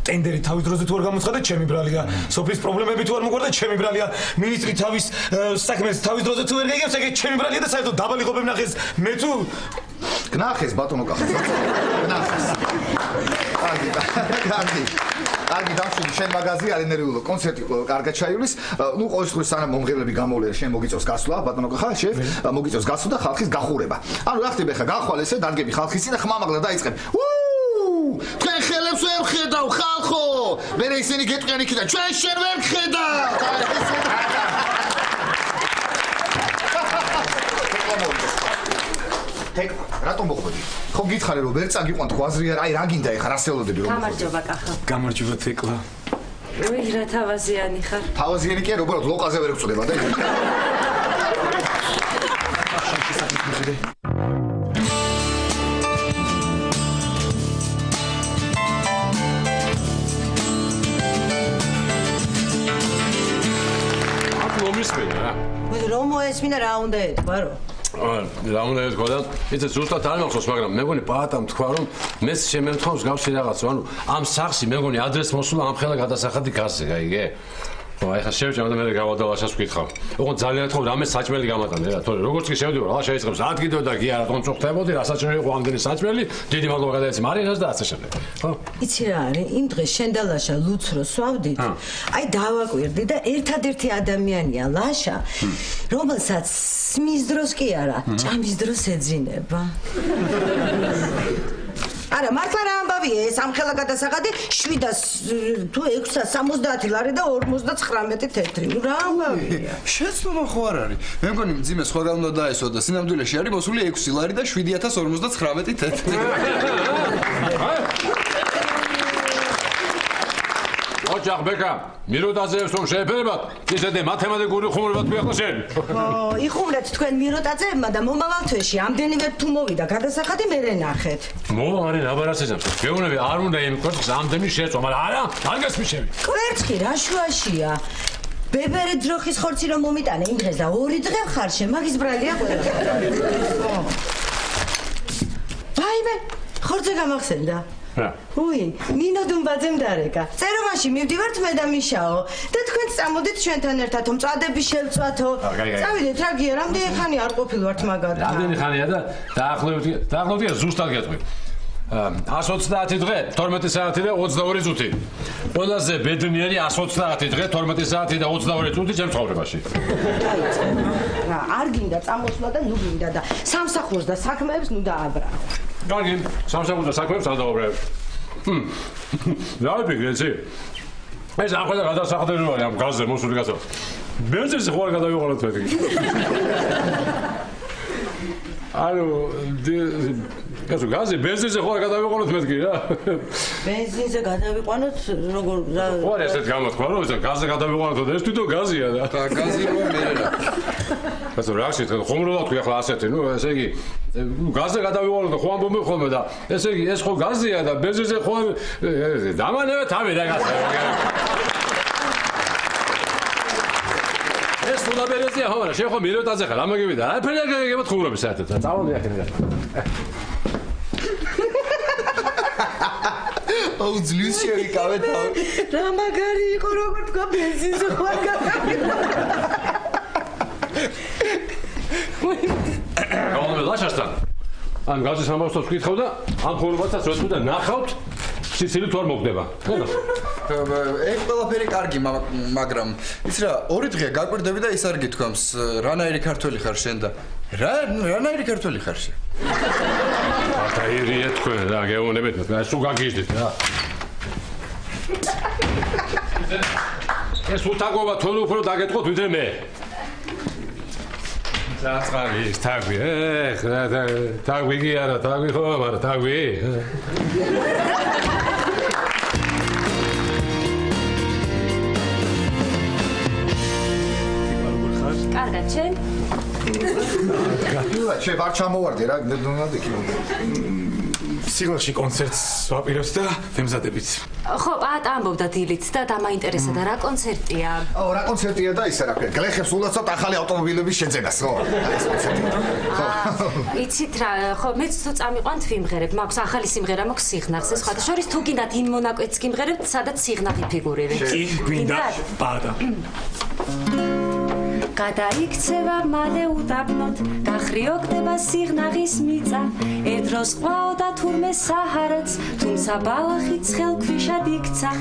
ტენდერი თავის დროზე თუ არ გამოცხადეთ, ჩემი ბრალია. სოფლის პრობლემები თუ არ მოგვარდა, ჩემი ბრალია. მინისტრი თავის საქმეს თავის დროზე თუ ვერ გაიგებს, ეგ ჩემი ბრალია და საერთოდ დაბალი ყოფებ ნახეს. მე თუ გნახეს ბატონო კახა. გნახეს. კარგი დავშვი შენ მაღაზია არ ენერგიულო კონცერტი კარგად ჩაივლის. ნუ ყოველ შემთხვევაში სანამ მომღერლები გამოვლენ შენ მოგიწევს გასვლა ბატონო კახა შენ მოგიწევს გასვლა და ხალხის გახურება. ანუ რა ხდება ხა გახვალ ესე დადგები ხალხის წინ და ხმამაღლა დაიწყებ. თქვენ ხელებს ვერ ხედავ ხალხო. მე ისინი გეტყვიან იქიდან ჩვენ შენ ვერ ხედავ. რატომ მოხდი? ხო გითხარი რომ ვერ წაგიყვანთ ღვაზრი არ აი რა გინდა ეხა რა სეულოდები რომ გამარჯობა კახა. გამარჯობა თეკლა. უი რა თავაზიანი ხარ? თავაზიანი კი არა, უბრალოდ ლოყაზე ვერ გწოდება და მე რომ მოესმინა რა უნდა ეთქვარო? რა უნდა ეთქვა და იცი ზუსტად არ მახსოვს, მაგრამ მე მგონი პაატამ თქვა რომ მეც შემემთხვევს გავსი რაღაც, ანუ ამ სახში მე მგონი ადრესს მოსულა ამ ხელა გადასახადი გასზე, გაიგე? ხო, აი ხა შევჭამ და მე გავადალაშას ვკითხავ. ოღონდ ძალიან თქო რამე საჭმელი გამატანე რა, თორე როგორც კი შევდივარ, რა შეიძლება ადგიდო და კი არა თქო წუხდებოდი, რა საჭმელი იყო ამდენი საჭმელი, დიდი მადლობა გადაეცი მარინას და ასე შემდეგ. ხო? იცი რა არის? იმ დღეს შენ და ლაშა ლუცროს ვავდით. აი დავაკვირდი და ერთადერთი ადამიანია ლაშა, რომელსაც სმის დროს კი არა, ჭამის დროს ეძინება. არა, მართლა რა ამბავია ეს ამ ხელა გადასახადი 700 თუ 670 ლარი და 59 თეთრი. ნუ რა ამბავია? შეცდომა ხო არ არის. მე მგონი მძიმე სხვაგან უნდა დაესვა და სინამდვილეში არის მოსული 6 ლარი და 7059 თეთრი. ოჯახ ბეკა, მიროტაძეებს რომ შეეფერებათ, ისეთი მათემატიკური ხუმრობად მიახლა შენ. იხუმრეთ თქვენ მიროტაძეებმა და მომავალ თვეში ამდენივე თუ მოვიდა გადასახადი მე ნახეთ. არის აბარას ეძებს. გეუბნები არ უნდა იმ კვერცხს ამდენი შეეწვა, მაგრამ არა, არ გასმიშები. კვერცხი რა შუაშია? ბებერე ძროხის ხორცი რომ მომიტანე იმ დღეს და 2 დღე ხარშე, მაგის ბრალია ყველა. ვაიმე, ხორცე გამახსენდა. უი, ნინო დუმბაძემ დარეკა. წერომაში მივდივართ მე და მიშაო და თქვენ წამოდით ჩვენთან ერთად, მწვადები შევწვათო. წავიდეთ რა გია, რამდენი ხანი არ ყოფილვართ მაგათ. რამდენი ხანია და დაახლოებით ზუსტად გეტყვი. 130 დღე, 12 საათი და 22 წუთი. ყველაზე ბედნიერი 130 დღე, 12 საათი და 22 წუთი ჩემ ცხოვრებაში. რა, არ გინდა წამოსვლა და ნუ გინდა და სამსახურს და საქმეებს ნუ დააბრაო. კარგი, სამსახურს და საქმეებს არ დავაბრალებ. რა ვიფიქრე იცი? ეს ახლა გადასახადები არის ამ გაზზე მოსული გასა. ბენზინზე ხო არ გადავიყოლოთ მეთქი. ანუ გაზი ბენზინზე ხო არ გადავიყოლოთ მეთქი რა. ბენზინზე გადავიყვანოთ როგორ რა. ხო არის ესეთ გამოთქვა რომ ეს გაზზე გადავიყოლოთ და ეს თვითონ გაზია და. გაზი რო მე რა. ასე რა შეიძლება ხომროლა თქვი ახლა ასეთი, ნუ ესე იგი გაზზე გადავიყოლოთ და ხო ამბობ ხოლმე და ესე იგი ეს ხო გაზია და ბენზინზე ხო დამანევე თავი რა გასა. ეს ფულაბერეზია ხო არა, შენ ხო მიროტაძე ხარ, ამაგებიდა. არაფერი არ გაგებოთ ხუმრობის საერთოდ. წავალი ახლა. აუ ძლივს შევიკავე თავი. რა მაგარი იყო როგორ თქვა ბენზინზე ხო არ გადავიდა. გავალმე ლაშასთან. ან გაზის ამბავს ვკითხავ და ამ ხორბათსაც რო თუ და ნახავთ სიცილი თუ არ მოგდება. ეგ ყველაფერი კარგი, მაგრამ ის რა, 2 დღეა გაკვირდები და ის არ გითქვამს, რანაირი ქართველი ხარ შენ და რანაირი ქართველი ხარ შენ? ირია თქვენ რა გეუბნებით, სულ გაგიჟდით რა. ეს უთაგობა თორე უფრო დაგეთყოთ ვიდრე მე. Taxavis, tagvi, tagvi ki ara, tagvi ხო, მაგრამ tagvi. კარგად, შენ? შე ვარ ჩამოვარდი რა, ნამდვილად იქ. სიგნალში კონცერტს ვაპირებთ და ვემზადებით. ხო, პაატა ამბობდა დილით და დამაინტერესა და რა კონცერტია? რა კონცერტია და ისე რა ქვია, გლეხებს ულოცავთ ახალი ავტომობილების შეძენას, ხო? ეს კონცერტია. იცით რა, ხო, მეც თუ წამიყვანთ ვიმღერებ, მაქვს ახალი სიმღერა, მაქვს სიღნაღზე, სხვათა შორის თუ გინდათ იმ მონაკვეთს გიმღერებთ, სადაც სიღნაღი ფიგურირებს. კი, გვინდა, პაატა. გადაიქცევა მალე უდაბნოთ, გახრიოკდება სიღნაღის მიწა, ედროს ყვაო და თურმე საჰარაც, თუმცა ბალახი ცხელქვიშად იქცა.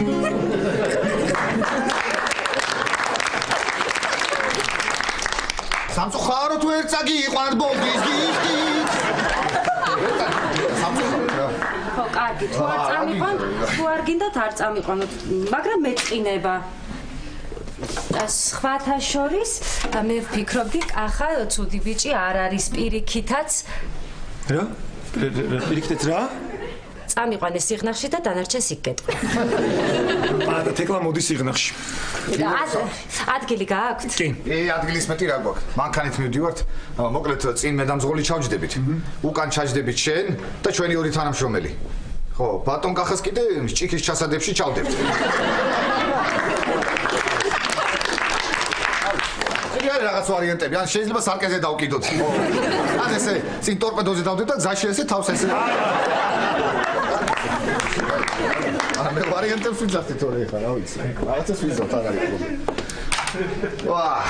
სამწუხარო თუ ერთ წაგი იყვანთ ბოლდის გიგით. ხო, კარგი, თუ არ წამიყვანთ, თუ არ გინდათ არ წამიყვანოთ, მაგრამ მეწყინება. სხვათა შორის მე ვფიქრობდი, კახა ცუდი ბიჭი არ არის პირიქითაც. რა? პირიქითაც რა? წამიყვანე სიღნაღში და დანარჩენს იქ გეტყვი. პაატა თეკლა მოდი სიღნაღში. ადგილი გააქვთ? კი. ადგილის მეტი რა გვაქვს. მანქანით მივდივართ. მოკლედ წინ მე დამზღოლი ჩავჯდებით. უკან ჩაჯდებით შენ და ჩვენი ორი თანამშრომელი. ხო, ბატონ კახას კიდე ჭიქის ჩასადებში ჩავდებთ. რაღაც ვარიანტები, ან შეიძლება სარკეზე დავკიდოთ. ან ესე წინ ტორპედოზე დავდებ და გზაში ესე თავს ესე. მე ვარიანტებს ვიძახდი თორე ხა, რა ვიცი. რაღაცას ვიზოთ, არ არის პრობლემა. ვაა.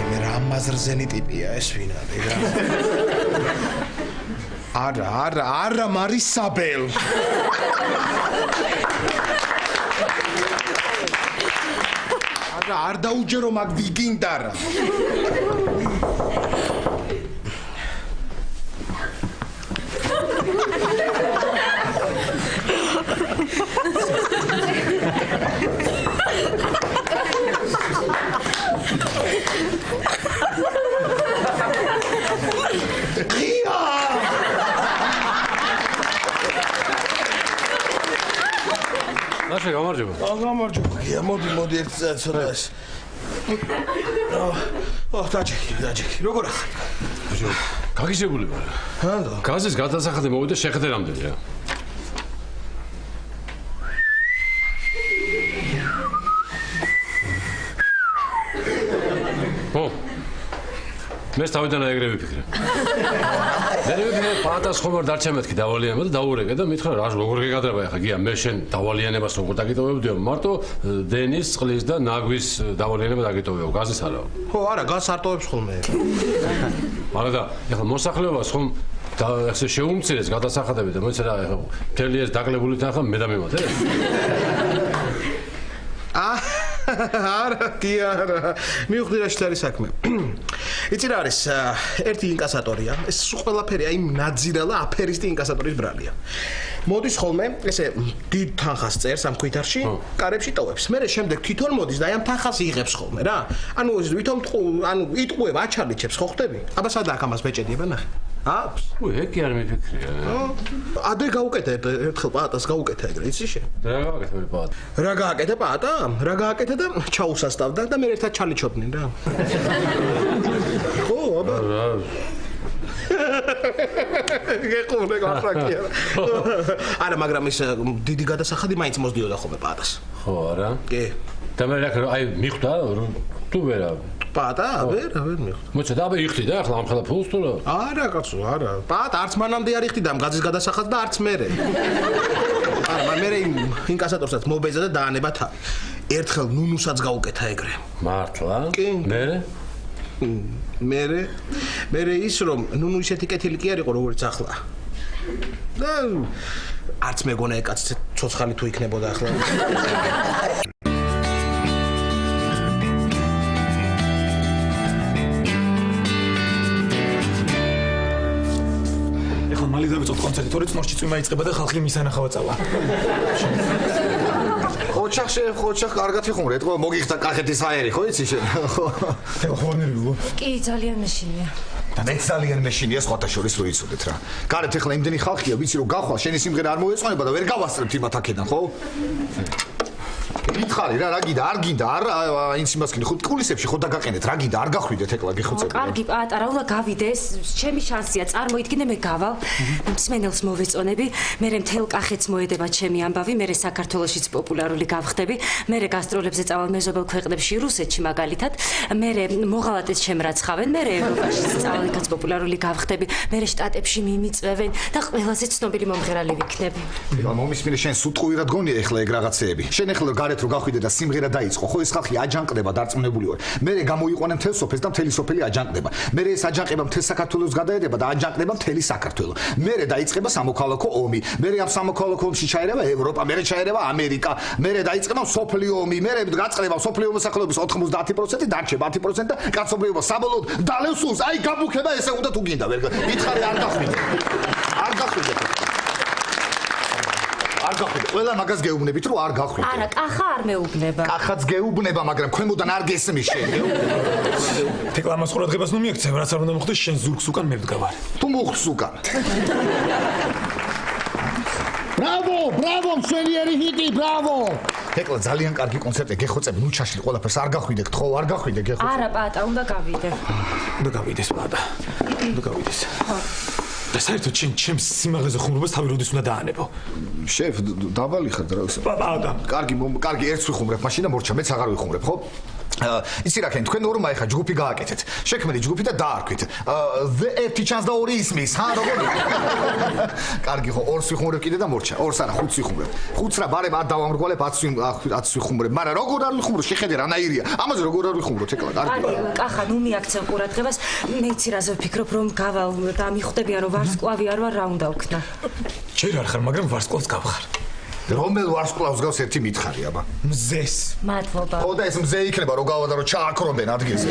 მე რა მაზრზენი ტიპია ეს ვინ არის რა? არა, მარისაბელ. არ დაუჯერო მაგ ვიგინდა რა. Ნაშე გამარჯობა. გამარჯობა. მოდი ერთ ცოტა ეს. დაჭიქი. როგორ ახარ? გაგიჟებული ვარ. გაზის გადასახადი მოვიდა შეხედე რამდენი რა. მეს თავიდან აიგრე ვიფიქრე. მე პაატას ხომ არ დარჩა მეთქი დავალიანება და დაურეკე და მითხრა რა როგორ გეკადრება ახლა გია მე შენ დავალიანებას როგორ დაგიტოვებდიო მარტო დენის წყლის და ნაგვის დავალიანება დაგიტოვებო გაზის არა. ხო არა გაზს არტოვებს ხოლმე. მაგრამ და ახლა მოსახლეობას ხომ და ესე შეუმცირეს გადასახადები და მეც რა ახლა მთელი ეს დაკლებული თან მე და მემატე. არა, კი არა. მივხვდი რა შეიძლება საქმე. იცი რა არის? ერთი ინკასატორია. ეს ყველაფერი აი ნაძირალა აფერისტი ინკასატორის ბრალია. მოდის ხოლმე, ესე დიდ თანხას წერს ამ ქვითარში, კარებში ტოვებს. მერე შემდეგ თვითონ მოდის და აი ამ თანხას იღებს ხოლმე რა. ანუ თვითონ იტყუება, აჩარლიჩებს, ხო ხდები? აბა სადა აქ ამას ბეჭედიება ნახე. აქვს? ეგ კი არ მიფიქრია. ადრე გაუკეთე ერთხელ პაატას გაუკეთე ეგრე, იცი შენ? რა გააკეთე პაატა? რა გააკეთე პაატა? რა გააკეთე და ჩაუსასტავდა და მე ერთად ჩალიჩოდნენ რა. ხო, აბა. გეყურე გაფრაკია. არა, მაგრამ ის დიდი გადასახადი მაინც მოსდიოდა ხოლმე პაატას. ხო, არა? კი. და მე რა აი მიხვდა თუ ვერა პაატა, ვერ მიხვდა. მოიცა და აბა იხდი და ახლა ამ ხელა ფულს თუ რა? არა, კაცო, არა. პაატა არც მანამდე არ იხდი და ამ გაზის გადასახადს და არც მერე. არა, მერე ინკასატორსაც მობეძა და დაანება თავი. ერთხელ ნუნუსაც გაუკეთა ეგრე. მართლა? კი. მე ის რომ ნუნუ ისეთი კეთილი კი არ იყო როგორც ახლა. და არც მეგონა ეკაც ცოცხალი თუ იქნებოდა ახლა. მალე დავიწყოთ კონცერტი, თორე წნორში წვიმა იწყება და ხალხი მისანახავად წავა. ხოჩახ, კარგად იხუმრეთ, ხო, მოგიხდა კახეთის აერი, ხო იცი შენ? ხო, ნერვიულო. კი, ძალიან მეშინია. და მე ძალიან მეშინია სხვათა შორის რო იცოდეთ რა. გარეთ ახლა იმდენი ხალხია, ვიცი რომ გახვალ, შენი სიმღერა არ მოეწყონება და ვერ გავასწრებთ იმათ აქედან, ხო? მითხარი რა გინდა, არ გინდა, არ ინც იმას გინდა, ხო კულისებში ხო დაგაყენეთ, რა გინდა, არ გახვიდეთ ეკლა გიხოცები. კარგი, პატარა, უნდა გავიდე, ეს ჩემი შანსია, წარმოიდგინე მე გავალ, მსმენელს მოვეწონები, მე მთელ კახეთს მოედება ჩემი ამბავი, მე საქართველოშიც პოპულარული გავხდები, მე გასტროლებზე წავალ მეზობელ ქვეყნებში, რუსეთში მაგალითად, მე მოღალატეს შემრაცხავენ, მე ევროპაშიც წავალ, იქაც პოპულარული გავხდები, მე შტატებში მიმიწვევენ და ყველაზე ცნობილი მომღერალი ვიქნები. მომისმინე შენ სუტყუირად გონია ეხლა ეგ რაღაცეები. შენ ეხლა გარეთ რო გახვიდე და სიმღერა დაიწყო, ხო ეს ხალხი აჯანყდება, დარწმუნებული ვარ. მე გამოიყვანენ მთელ სოფელს და მთელი სოფელი აჯანყდება. მე ეს აჯანყება მთელ საქართველოს გადაედება და აჯანყდება მთელი საქართველო. მე დაიწყება სამოქალაქო ომი. მე ამ სამოქალაქო ომში ჩაერევა ევროპა, მე ჩაერევა ამერიკა. მე დაიწყება სოფლიო ომი, მე გაწყდება სოფლიო მოსახლეობის 90%, დარჩება 10% და კაცობრიობა საბოლოოდ დალევს სულს. აი გაბუქება ესე უნდა თუ გინდა ვერ გითხარი არ გახვიდე. არ გახვიდე. არ გახვიდე. ყველა მაგას გეუბნებით რომ არ გახვიდე. არა, კახა არ მეუბნება. კახაც გეუბნება, მაგრამ ქვემოდან არ გესმის შენ. თეკლამას ყურადღებას ნუ მიექცევ, რაც არ უნდა მოხდეს, შენ ზურგს უკან მე ვდგავარ. თუ მუხს უკან. ბრავო, მშვენიერი ჰიტი, ბრავო! ეკლა ძალიან კარგი კონცერტი, გეხოცები, ნუ ჩაშლი ყველაფერს არ გახვიდეთ, ხო, არ გახვიდე, გეხოცები. არა, პატა, უნდა გავიდე. უნდა გავიდეს, პატა. უნდა გავიდეს. და საერთოდ ჩემს სიმაღლეზე ხუმრობას თავი როდის უნდა დაანებო? შეფ, დაბალი ხარ რა ისე. პატა. კარგი, ერთს ვიხუმრებ, მაშინ და მორჩა, მეც აღარ ვიხუმრებ, ხო? იცი რა ქენ, თქვენ ორმა ეხა ჯგუფი გააკეთეთ. შექმნით ჯგუფი და დაარქვით. ერთი ჩანს და ორი ისმის, ჰა, როგორი? კარგი ხო, ორს ვიხუმრებ კიდე და მორჩა. ორს არა, ხუთს ვიხუმრებ. ხუთს რა, ბარებ არ დავამრგვალებ, 10 ვიხუმრებ. მაგრამ როგორ არ ვიხუმრო, შეხედე რანაირია. ამაზე როგორ არ ვიხუმროთ ეკლა, კარგი. კახა, ნუ მიაქცევ ყურადღებას. მე იცი რაზე ვფიქრობ, რომ გავალ და მიხვდებიან რომ ვარსკვლავი არ ვარ, რა უნდა ვქნა. ჯერ არ ხარ, მაგრამ ვარსკვლავს გავხარ. რომელ ვარსკვლავს გავს ერთი მითხარი, აბა? მზეს. მადლობა. ხო და ეს მზე იქნება რომ გავა და რომ ჩააქრობენ ადგილზე.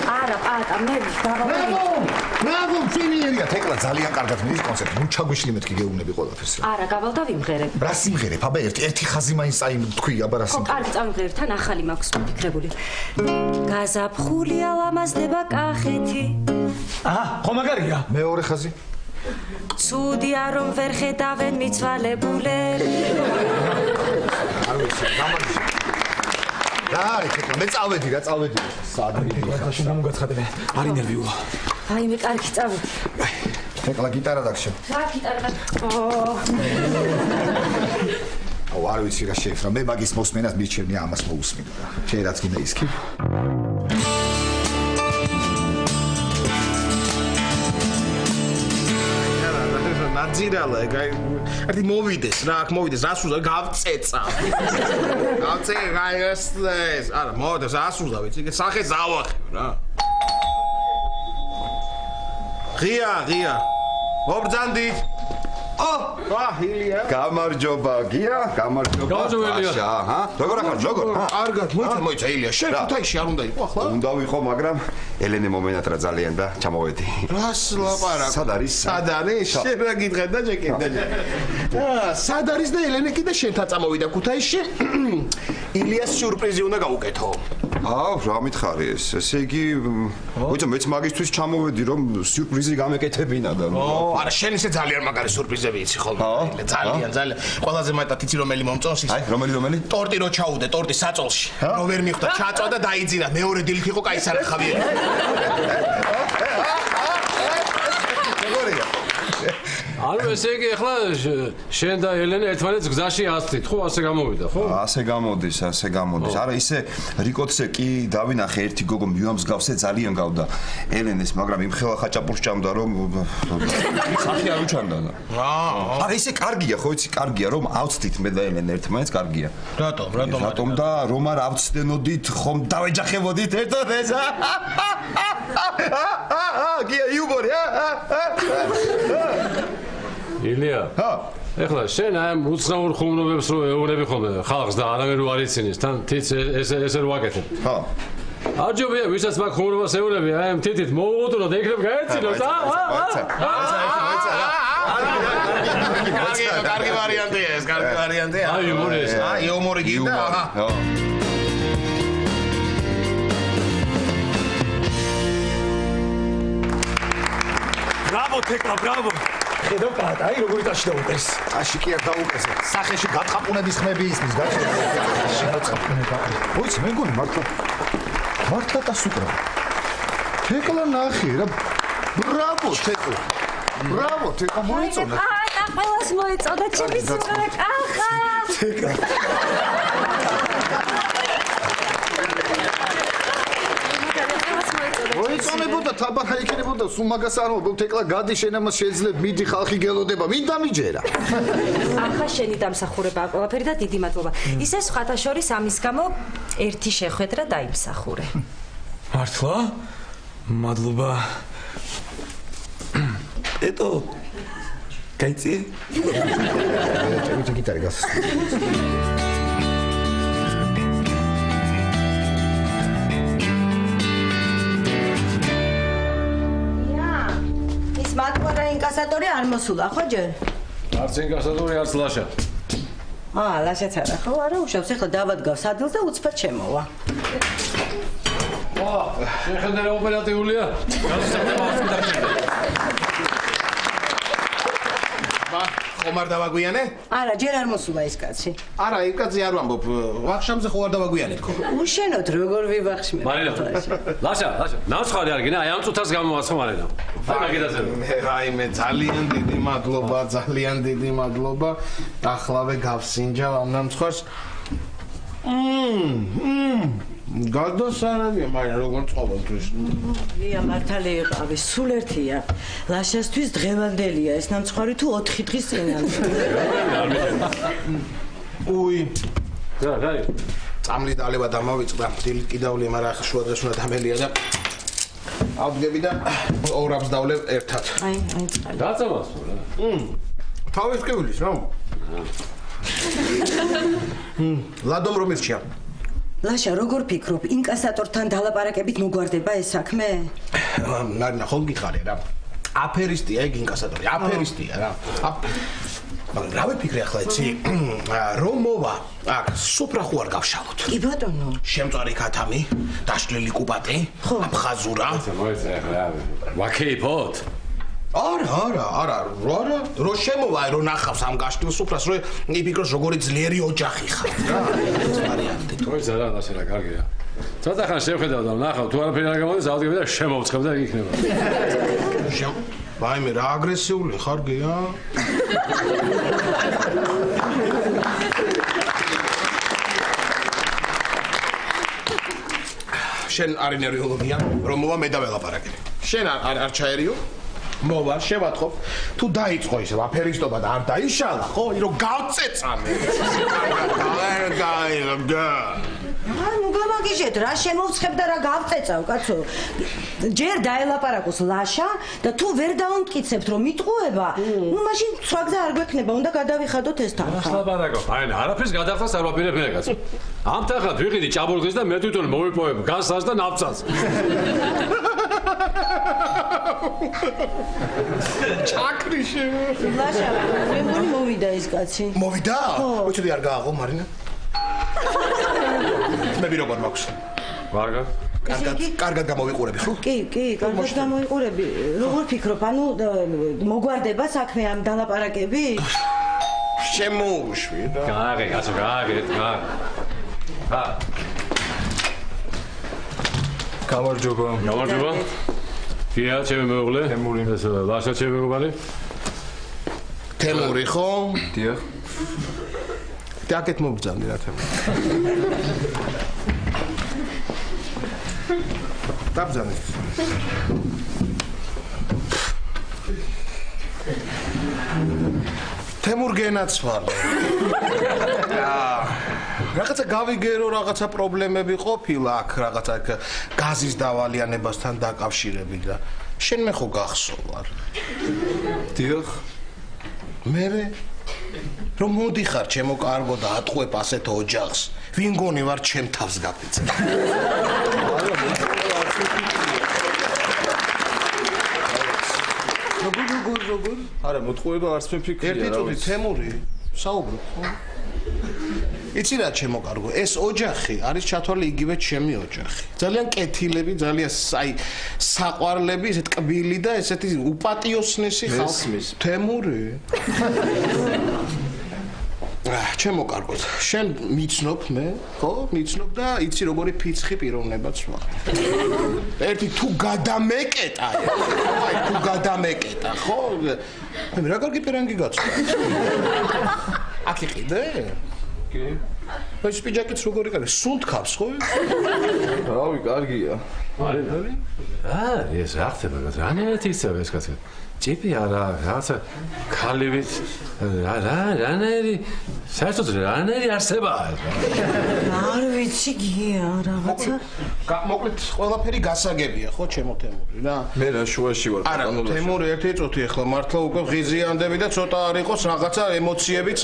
არა, პატა, მე გავალ. ბრავო, მშვენიერია, ეკლა ძალიან კარგად მიდის კონცერტი. ნუ ჩაგვიშლი მეთქი გეუბნები ყველაფერს. არა, გავალ და ვიმღერებ. რა სიმღერებ, აბა ერთი ხაზი მაინც აი თქვი, აბა რა სიმღერა. ხო, კარგი, წავიმღერებ, თან ახალი მაქვს მიფიქრებული. გაზაფხულია ლამაზდება კახეთი. ხო მაგარია. მეორე ხაზი. ცუდია რომ ვერ ხედავენ მიცვალებულები. არ ვიცი, გამარჯვება. რა არის ეკლა, მე წავედი. საადრიდი. ხაშინ გამოგაცხადე, არი ნერვიულა. აი მე კარგი წავედი. ეკლა გიტარა დაგშევ. რა გიტარა? აუ არ ვიცი რა შეეფრა, მე მაგის მოსმენას მიჩერნია ამას მოусმინო და. შენ რაც გინდა ისკი. ნაძირალა, აი მოვიდეს რა, აქ მოვიდეს, რას უზავ, გავწეცა. აი ეს, არა, მოვიდეს, რას უზავ, იცი, სახე ზავახებ რა. ღია. მობრძანდით. ჰილია. გამარჯობა, გია, გამარჯობა. გამარჯობა. ჰა? როგორ ახარ, როგორ? კარგად, მოიცა ილია, შენ ქუთაისში არ უნდა იყო ახლა? უნდა ვიყო, მაგრამ ელენე მომენატრა ძალიან და ჩამოვედი. რას ლაპარაკობ? სად არის? სად არის? შენ რა გითხარ და ჯეკინდა. სად არის და ელენე კიდე შენთან წამოვიდა ქუთაისში? ილიას სიურპრიზი უნდა გაუკეთო. აუ, რა მითხარი ეს? ესე იგი, ვიცი, მეც მაგისთვის ჩამოვედი, რომ სიურპრიზი გამეკეთებინა და არა, შენ ისე ძალიან მაგარი სიურპრიზები იცი ხოლმე. ძალიან. ყველაზე მეტად იცი რომელი მომწონს ის? აი, რომელი? ტორტი რო ჩაუდე, ტორტი საწოლში. რო ვერ მიხვდა, ჩაწვა და დაიძინა. მეორე დილით იყო კაი სარახავი. ანუ ესე იგი ახლა შენ და ელენე ერთმანეთს გზაში ასწით, ხო, ასე გამოვიდა, ხო? ასე გამოდის. არა, ისე რიკოთზე კი დავინახე ერთი გოგო მივამსგავსე ძალიან გავდა ელენეს, მაგრამ იმ ხელა ხაჭაპურს ჭამდა, რომ სახე არ უჩანდა. არა, ისე კარგია, ხო, იცი, კარგია, რომ ავწდით მე და ელენე ერთმანეთს, კარგია. რატომ და რომ არ ავწდენოდით, ხომ დავეჯახებოდით ერთადერს? გია იუბორი. ილია. ეხლა შენ ამ უცნაურ ხუმრობებს რო ეუბნები ხოლმე ხალხს და არავინ რო არ იცინეს, თან თიც ესე რო აკეთებ. არჯობია, ვისაც მაგ ხუმრობას ეუბნები, აი ამ თითით მოუღუდროთ, ეგრევე გაეცინოთ, კარგი ვარიანტია ეს, კარგი ვარიანტია. აი იუმორი ეს. იუმორი გინდა? ბრავო თეკლა, ბრავო. ხედავ პატა, აი როგორი ტაში დაუკეს. ტაში კი არ დაუკესე. სახეში გაწყაპუნების ხმები ისმის, გაწყაპუნება. ოიც მე მგონი მართლა დასუკრა. თეკლა ნახე რა. ბრავო თეკლა. ბრავო თეკლა მოიწონა. და ყველას მოიწოდა ჩემი სიმღერა კახა. თეკლა. მოიწონებოდა თაბარა იქნებოდა სულ მაგას არ მობო თეკლა გადი შენ ამას შეიძლება მიდი ხალხი გელოდება მინ დამიჯერა ახლა შენი დამსახურება ყველაფერი და დიდი მადლობა ისე სხვათა შორის ამის გამო ერთი შეხვედრა დაიმსახურე მართლა მადლობა ეტო გაიწიე ჭი გიტარი გას მატყარა ინკასატორი არ მოსულა, ხო ჯერ? არც ინკასატორი, არც ლაშა. ლაშაც არა, ხო, არა უშავს, ეხლა დავადგავს ადგილს და უცბად შემოვა. შეხედე ოპერატიულია. ხომ არ დავაგვიანე? არა, ჯერ არ მოსულა ეს კაცი. არა, იმ კაცი არ ვამბობ. ვახშამზე ხო არ დავაგვიანე თქო. უშენოთ როგორ ვივახშმებ. მარინა. ლაშა, ნაცხვარი არ გინდა, აი ამ წუთას გამოვაცხო მარინა. აი მაგიდაზე. რაიმე ძალიან დიდი მადლობა, ძალიან დიდი მადლობა. ახლავე გავსინჯავ ამ ნამცხვარს. გადასარევია, მაგრამ როგორ წყოველთვის. ლია მართალი იყავი, სულ ერთია. ლაშასთვის დღევანდელია ეს ნამცხვარი თუ 4 დღის წინამდე. უი. რა. წამლის დალევა დამავიწყდა. დილით კიდავლია, მაგრამ ახლა შუა დღეს უნდა დამელია და ავდგები და ორაბს დავლევ ერთად. აი, წყალი. დაწამას რა. თავის კებილის რა. ლადომ რომ ისჩია. ლაშა, როგორ ფიქრობ, ინკასატორთან დალაპარაკებით მოგვარდება ეს საქმე? მარინა, ხოლმე გითხარი რა. აფერისტია ეგ ინკასატორი, აფერისტია რა. მაგრამ რა ვიფიქრე ახლა იცი? რომ მოვა, აქ სუფრა ხო არ გავშალოთ. კი ბატონო. შემწარი ქათამი, დაშლილი კუპატი, აფხაზურა. მოიცა ახლა. ვაკეიფოთ? არა, რო შემოვა, რო ნახავს ამ გაშლილ სუფრას, რო იფიქროს როგორი ძლიერი ოჯახი ხარ რა. ეს ვარიანტი. მოიცა რა, ასე რა, კარგია. ცოტა ხან შევხედავ და ნახავ, თუ არაფერი არ გამოდის, ავდგები და შემოვწყებ და იქნება. ვაიმე, რა აგრესიული ხარ გია? შენ არ ინერვიოლოგია, რომ მოვა მე დაველაპარაკები. შენ არ ჩაერიო? მოვა, შევატყობ. თუ დაიწყო ისე აფერისტობა და არ დაიშალა, ხო, რომ გავწეწამე. ნუ გამაგიჟეთ, რა შემოვცხებ და რა გავწეწავ, კაცო. ჯერ დაელაპარაკოს ლაშა და თუ ვერ დავამტკიცებთ რომ მიტყუება, ნუ მაშინ სხვა გზა არ გვექნება, უნდა გადავიხადოთ ეს თანხა. ლაპარაკო. აი, არაფერს გადახდას არ ვაპირებ მე კაცო. ამ თანხად ვიყიდი ჭაბურღილს და მე თვითონ მოვიპოვებ განსას და ნაფცას. ჩაკრიში. ლაშა, მე მგონი მოვიდა ეს კაცი. მოვიდა? უჩვედი არ გააღო, მარინა. მე როგორ მაქვს? კარგად გამოვიყურები, ხო? კი, კარგად გამოვიყურები. როგორ ფიქრობ, ანუ მოგვარდება საქმე ამ დალაპარაკები? შემოუშვი და. გააღე, კაცო, გააღე. გამარჯობა. გია, ჩემი მეუღლე. ეს ლაშა ჩემი მეგობარი. თემური ხო? დიახ. დაკეთ მოგძანდი რა თემური. დაბძანდი. თემურ გენაცვალე. რაღაცა გავიგერო, რაღაცა პრობლემები ყოფილა აქ, რაღაცა გაზის დავალიანებასთან დაკავშირებით და შენ მე ხო გახსოვარ? დიახ. მე რომ მოდიხარ ჩემო კარგო და ატყუებ ასეთ ოჯახს, ვინ გონი ვარ ჩემ თავს გაფიცე. როგორ? არა, მოტყუება არც მე ფიქრია. ერთი წუთი თემური, საუბრობ ხო? იცი რა ჩემო კარგო, ეს ოჯახი არის ჩათვალე იგივე ჩემი ოჯახი. ძალიან კეთილები, ძალიან საყვარლები, ესეთ კბილი და ესეთი უპატიოსნესი ხალხი. თემური? ჩემო კარგო, შენ მიცნობ მე, ხო? მიცნობ და იცი როგორი ფიცხი პიროვნებაც ვარ. ერთი თუ გადამეკეტა, თუ გადამეკეტა, ხო? მე რა კარგი პერანგი გაცვლა. აქ იყიდე? კი. ეს პიჯაკიც როგორი კარგი, სუნთქავს ხო? რავი, კარგია. არის? ეს რა ხდება? რანაირად ისევ ეს კაცი? ჭიპი არა, რაღაცა ქალივით რანაირი საერთოდ რანაირი არსებაა. არ ვიცი გია რაღაცა. მოკლედ ყველაფერი გასაგებია ხო ჩემო თემური რა? მე რა შუაში ვარ ბატონო. არა, თემური ერთი წუთი ახლა მართლა უკვე ღიზიანდები და ცოტა არ იყოს რაღაცა ემოციებიც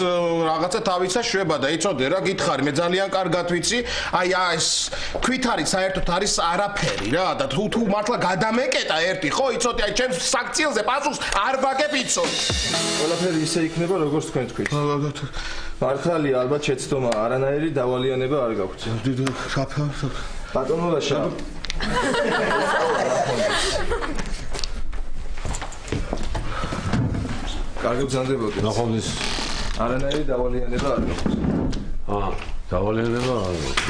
რაღაცა თავისა შვება და იცოდე რა გითხარი, მე ძალიან კარგად ვიცი, აი ეს ქვით არის საერთოდ არის არაფერი რა და თუ მართლა გადამეკეტა ერთი ხო იცოდე აი ჩემს საქციელზე არ ვაგებ იცო. ყველაფერი ისე იქნება როგორც თქვენ თქვით. მართალია ალბათ შეცდომა არანაირი დავალიანება არ გაქვთ. ბატონო ლაშა. კარგი ბრძანდებოდი. ნახავდეს. არანაირი დავალიანება არ გაქვთ. დავალიანება არ გაქვთ.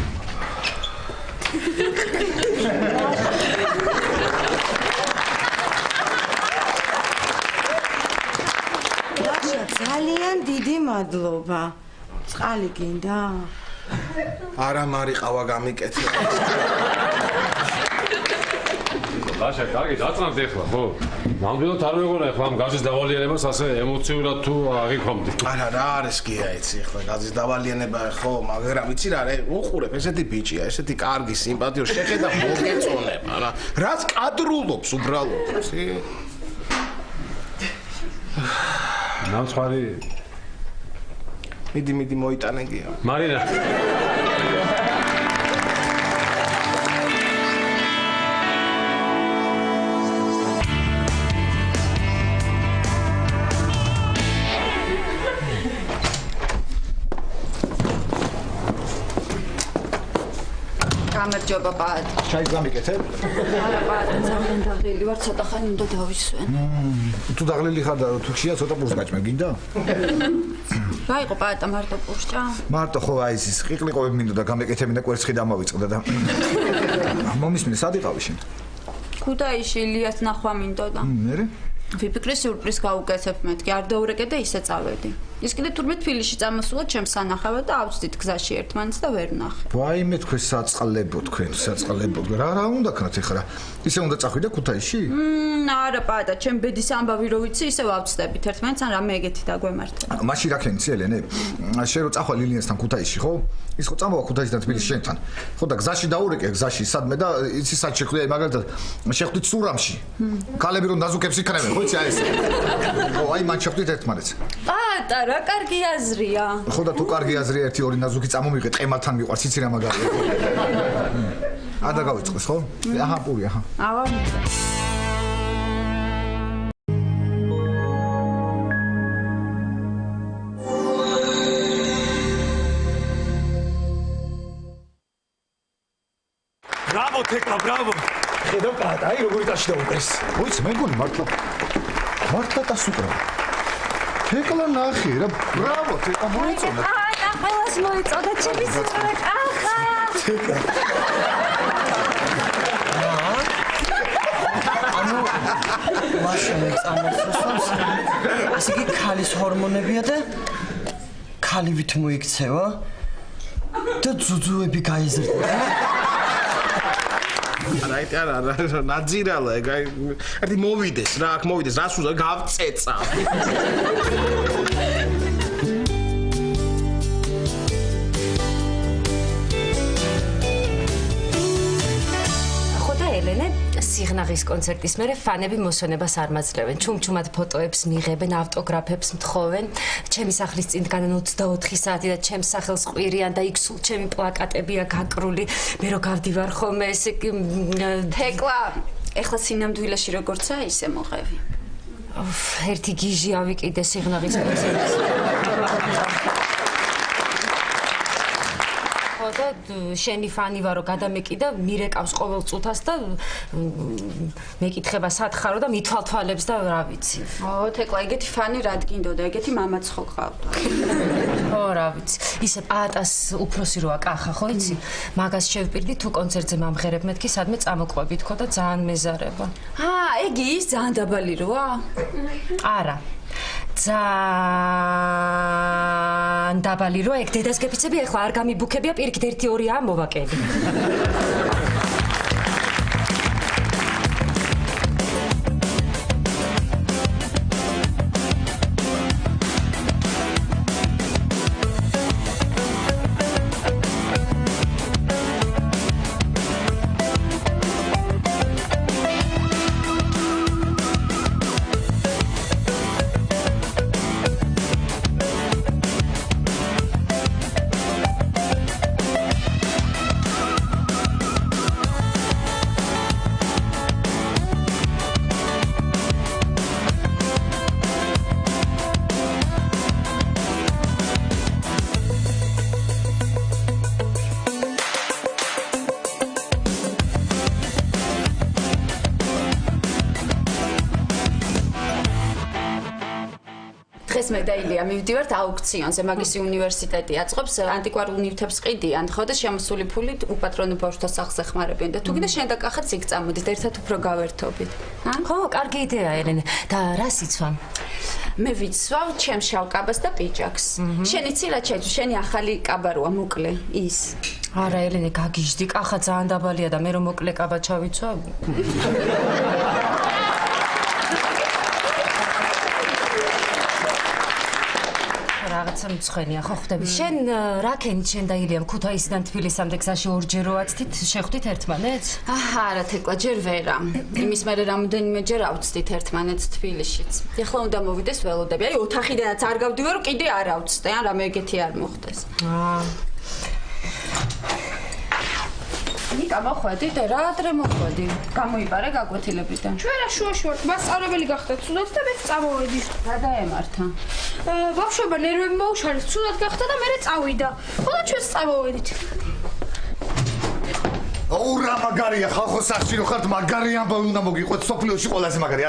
ძალიან დიდი მადლობა. წყალი გინდა? არა მარიყავა გამიკეთე. ლაშა, კარგი, დაწნავთ ახლა, ხო? ნამდვილად არ მეგონა ახლა ამ გაზის დავალიანებას ასე ემოციურად თუ აღიქვამდი. არა, რა არის გია იცი ახლა გაზის დავალიანება ხო, მაგრამ იცი რა, უყურებ, ესეთი ბიჭია, ესეთი კარგი, სიმპათიური, შეხედა მოგეწონება რა. რაც კადრულობს უბრალოდ, იცი? ნამცხვარი მიდი მოიტანე გია. მარინა გამარჯობა პაატ. ჩაის გამიკეთებ? არა პაატ, ძალიან დაღლილი ვარ, ცოტა ხანი უნდა დავისვენ. თუ დაღლილი ხარ და თუ ხია ცოტა პურს გაჭმე, გინდა? რა იყო პაატა მარტო პურსჭა? მარტო ხო აი ეს ყიყლიყობები მინდოდა გამეკეთებინა კვერცხი დამავიწყდა და მომისმინე სად იყავი შენ? ქუთაისში ილიას ნახვა მინდოდა. მერე? ვიფიქრე სიურპრიზ გავუკეთებ მეთქი, არ დაურეკე და ისე წავედი. ის კიდე თურმე თბილისში წამოსულა ჩემს სანახავად და ავწდით გზაში ერთმანეთს და ვერ ვნახე. ვაიმე თქვენ საწყლებო რა უნდა ქნათ ეხლა? ისე უნდა წახვიდე ქუთაისში? არა პაატა, ჩემ ბედის ამბავი რო ვიცი, ისე ვავწდებით ერთმანეთს, ან რამე ეგეთი დაგვემართება. მაშინ რა ქენიცი ელენე? შენ რო წახვალ ლილიასთან ქუთაისში, ხო? ის ხო წამოვა ქუთაისიდან თბილისში შენთან. ხო და გზაში დაურეკე, გზაში სადმე და იცი სად შეხვდია მაგალითად შეხვდით სურამში. კალები რომ დაზუქებს იქნებენ, ხო იცი აი ეს. ხო აი მან შეხვდით ერთმანეთს. პაატა, რა კარგი აზრია. ხო და თუ კარგი აზრია ერთი ორი ნაზუქი წამომიღე ტყემალთან მიყვარს იცი რა მაგალითად. არ დაგავიწყეს ხო? აჰა პური აჰა. ავა ბრავო თეკლა, ბრავო. ხედავ პაატა, აი როგორი დაშიდა უკრეს. მოიცი მე მგონი მართლა დასუკრა. თეკლა ნახე რა, ბრავო თეკლა მოიწონა. აჰა, ყველას მოიწოდა ჩემი სურვილი. აჰა. თეკლა. მაშინ წამოსვას ასე იგი ქალის ჰორმონებია და ქაливით მოიქცევა და ძუძუები გაიზრდება. არა, ნაძირალა, ერთი მოვიდეს რა, აქ მოვიდეს, რას უზარ გავწეცა. ელენე სიღნაღის კონცერტის მერე ფანები მოსვენებას არ მაძლევენ. ჩუმჩუმად ფოტოებს მიღებენ, ავტოგრაფებს მთხოვენ. ჩემი სახლის წინ დგანან 24 საათი და ჩემს სახელს ყვირიან და იქ სულ ჩემი პლაკატებია გაკრული. მე რო გავდივარ ხოლმე ესე თეკლა, ეხლა სინამდვილეში როგორცა ისე მოღევი. ერთი გიჟი ავიკიდე სიღნაღის კონცერტს. და შენი ფანი ვარო გადამეკიდა მირეკავს ყოველ წუთას და მეკითხება სათხარო და მithვალთვალებს და რა ვიცი. თეკლა, ეგეთი ფანი რა დგინდოდა, ეგეთი მამაც ხო გყავდა. რა ვიცი. ისე პაატას უფროსი როა კახა, ხო იცი? მაგას შევპირდი თუ კონცერტზე მამღერებ მეთქი სადმე წამოყვები თქო და ძალიან მეზარება. ეგი ის ძალიან დაბალი როა? არა. ძალიან დაბალი რო ეგ დედას გეფიცები ეხლა არ გამიბუქებია პირიქით 1-2-ა მოვაკელი. დღეს მე და ილია მივდივართ აუქციონზე, მაგისი უნივერსიტეტი აწყობს ანტიკვარულ ნივთებს ყიდიან, ხო და შემოსული ფულით უპატრონო ბავშვთა სახლს ეხმარებიან და თუ კიდე შენ და კახაც იქ წამოდით, ერთად უფრო გავერთობით. ხო, კარგი იდეა ელენე. და რას იცვამ? მე ვიცვავ ჩემს შავ კაბას და პიჯაკს. შენი ცილა ჩაიცვა, შენი ახალი კაბა როა მოკლე ის. არა ელენე, გაგიჟდი, კახა ძალიან დაბალია და მე რომ მოკლე კაბა ჩავიცვა. რაღაცა მწვენია ხო ხვდები შენ რაკენით შენ და ილიამ ქუთაისიდან თბილისამდე გზაში ორჯერ ვაცდით შეხვდით ერთმანეთს? არა თეკლა ჯერ ვერა იმის მერე რამოდენიმეჯერ ავწდით ერთმანეთს თბილისშიც ეხლა უნდა მოვიდეს ველოდები აი ოთახიდანაც არ გავდივარ კიდე არ ავწდე ან რამე ეგეთი არ მოხდეს ნიკა მოხვედი და რა ადრე მოხვედი გამოიპარე გაკვეთილებიდან ჩვენ რა შუაში ვართ მასწავლებელი გახდათ ცუდად და მე წამოვედი რა დაემართა ბავშვობა ნერვები მოუშალეს ცუდად გახდა და მე წავიდა ხოლო ჩვენს წამოვედით ოურა მაგარია ხალხო სასირო ხართ მაგარი ამბავი უნდა მოგიყვეთ სოფლიოში ყველაზე მაგარი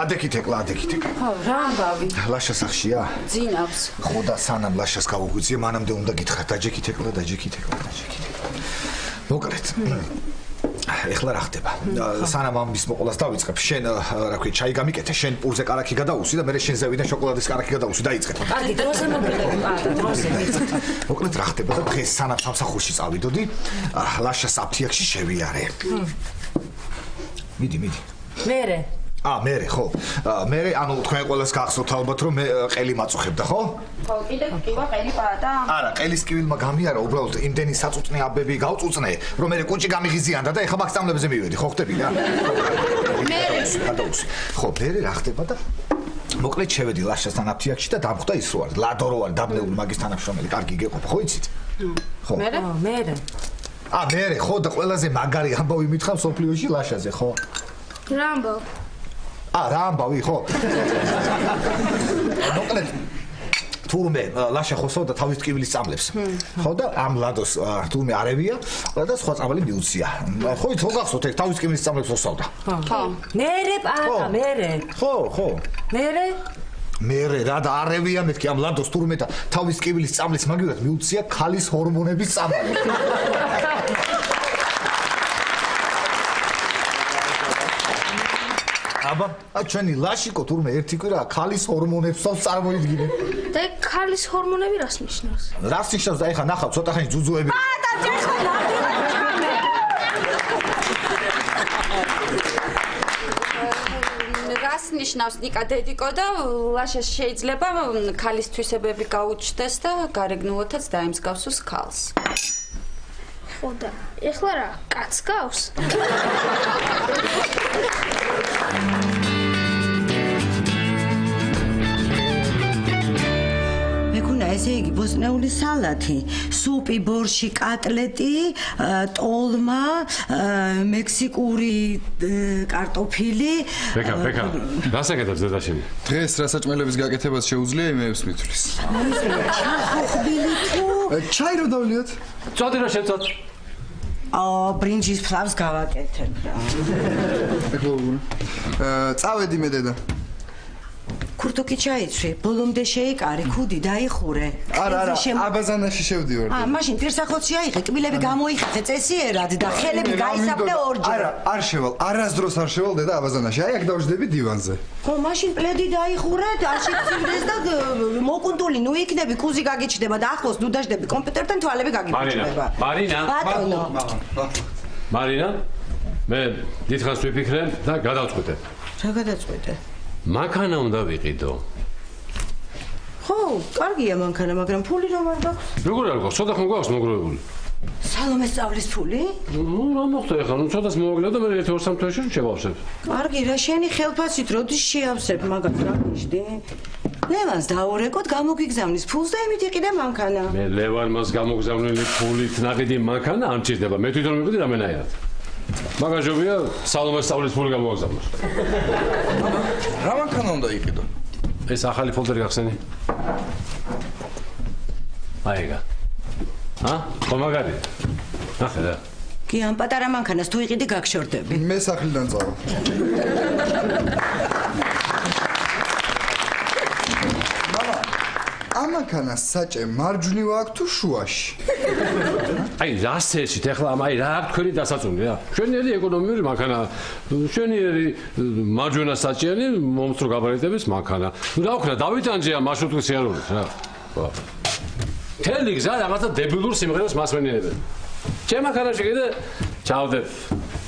ადექით ეკლა ხო რა ამბავი ლაშა სახშია ძინავს ხო და სანამ ლაშას გავუგვიძიე მანამდე უნდა გითხრათ დაჯექით ეკლა მოკლედ ეხლა რა ხდება სანამ ამის მოყოლას დავიწყებ შენ რა ქვია ჩაი გამიკეთე შენ პურზე კარაქი გადაუსვი და მე შენ ზევიდან შოკოლადის კარაქი გადაუსვი დაიწყებ კარგი დროზე დროზე მოკლედ რა ხდება და დღეს სანამ სამსახურში წავიდოდი ლაშას აფთიაქში შევიარე მიდი მერე მერე ხო მერე ანუ თქვენ ყველას გახსოვთ ალბათ რომ მე ყელი მაწუხებდა ხო ხო კიდე კივა ყელი პაატა არა ყელის კივილმა გამიარა უბრალოდ იმდენი საწუწნე აბები გავწუწნე რომ მე კუჭი გამიღიზიანდა და ეხა მაგ სტამლებზე მივედი ხო ხტები რა ხო მერე რა ხდება და მოკლედ შევედი ლაშასთან აფთიაქში და დამხვდა ის რო არის ლადო რო არის დაბნეული მაგის თანამშრომელი კარგი გეყოფა ხო იცით ხო მერე მერე ხო და ყველაზე მაგარი ამბავი მითხარ სოფლიოში ლაშაზე ხო რა ამბავი რა ამბავი ხო მოკლედ თურმე ლაშა ხოსო და თავის ტკივილის წამლებს ხო და ამ ლადოს თურმე არევია და სხვა წამალი მიუცია ხო იცი ხო გახსოვთ ეგ თავის ტკივილის წამლებს ოსავდა ხო მერე პატა მერე ხო მერე რა და არევია მეთქი ამ ლადოს თურმე და თავის ტკივილის წამლებს მაგივრად მიუცია ქალის ჰორმონების წამალი აბა, ჩვენი ლაშიკო თურმე ერთი კვირა ქალის ჰორმონებს წარმოიდგინე. და ქალის ჰორმონები რას ნიშნავს? რას ნიშნავს და ეხა ნახავ ცოტა ხანი ძუძუები. რას ნიშნავს ნიკა დედიკო და ლაშას შეიძლება ქალის თვისებები გაუჩნდეს და გარეგნულათაც დაემსგავსოს ქალს. ხო და ეხლა რა, კაც გავს? მეკუნა ესე იგი ბოსნეული სალათი, სუპი, ბორში, კატლეტი, ტოლმა, მექსიკური კარტოფილი. ბეკა, დასაკეთებ ზედაშენი. დღეს რასაჭმელების გაკეთებას შეუძლია იმეებს მithulis. ჩახოხბილი თუ ჩაი რო დავლიოთ? წოდი რა შეწოთ. ბრინჯის ფლავს გავაკეთებ რა. წავედი მე დედა. ქურთუკი ჩაიცვი, ბოლომდე შეიკარი, ქუდი დაიხურე. არა, აბაზანაში შევდივარ. მაშინ ფირსახოცი აიღე, კბილები გამოიხეთე წესიერად და ხელები გაისაფლე ორჯერ. არა, არ შევალ, არასდროს არ შევალ დედა აბაზანაში. აი აქ დავждები დივანზე. ხო, მაშინ პლედი დაიხურე, დაშიფცილდეს და მოკუნტული, ნუ იქნები, კუზი გაგიჩნდება და ახლოს ნუ დაждები კომპიუტერთან თვალები გაგიჩნდება. მარინა, მე დიდხანს ვიფიქრე და გადავწყვიტე. რა გადაწყვეტე? მანქანა უნდა ვიყიდო. ხო, კარგია მანქანა, მაგრამ ფული რომ არ გაქვს. როგორ არ გაქვს? ცოტა ხომ გაქვს მოგროვებული. სალომეს სწავლის ფული? რა მოხდა ახლა? ნუ ცოტას მოვაგლევ და მე 1-2 თვეში შევავსებ. კარგი, რა შენი ხელფასით როდის შეავსებ მაგას რა გიჟდი? ლევანს დაურეკოთ, გამოგვიგზავნის ფულს და იმით იყიდა მანქანა. მე ლევანმას გამოგზავნილი ფულით ნაყიდი მანქანა არ მჭირდება. მე თვითონ მივიდი რამენაირად. მაგაჟობია სალომეს სწავლის ფული გამოგზავნოს. რა მანქანა უნდა იყიდო? ეს ახალი ფოლდერი გახსენი. აიგა. ხო მაგარი. ნახე რა. კი ამ პატარა მანქანას თუ იყიდი გაგშორდები. მე სახლიდან წავა. ამანქანას საჭე მარჯვნივ აქვს თუ შუაში? აი რას ეშით ახლა აი რა აქვს თქვენი დასაწუნი რა? შვენიერი ეკონომიური მანქანა, შვენიერი მარჯვენა საჭიანი მომცრო გაბარიტების მანქანა. რა ვქნა დავითანჯეა მარშრუტის სიარულით რა. ხო. თელი გზა რაღაცა დებილურ სიმღერას მასვენიერებენ. ჩემ მანქანაში კიდე ჩავდებ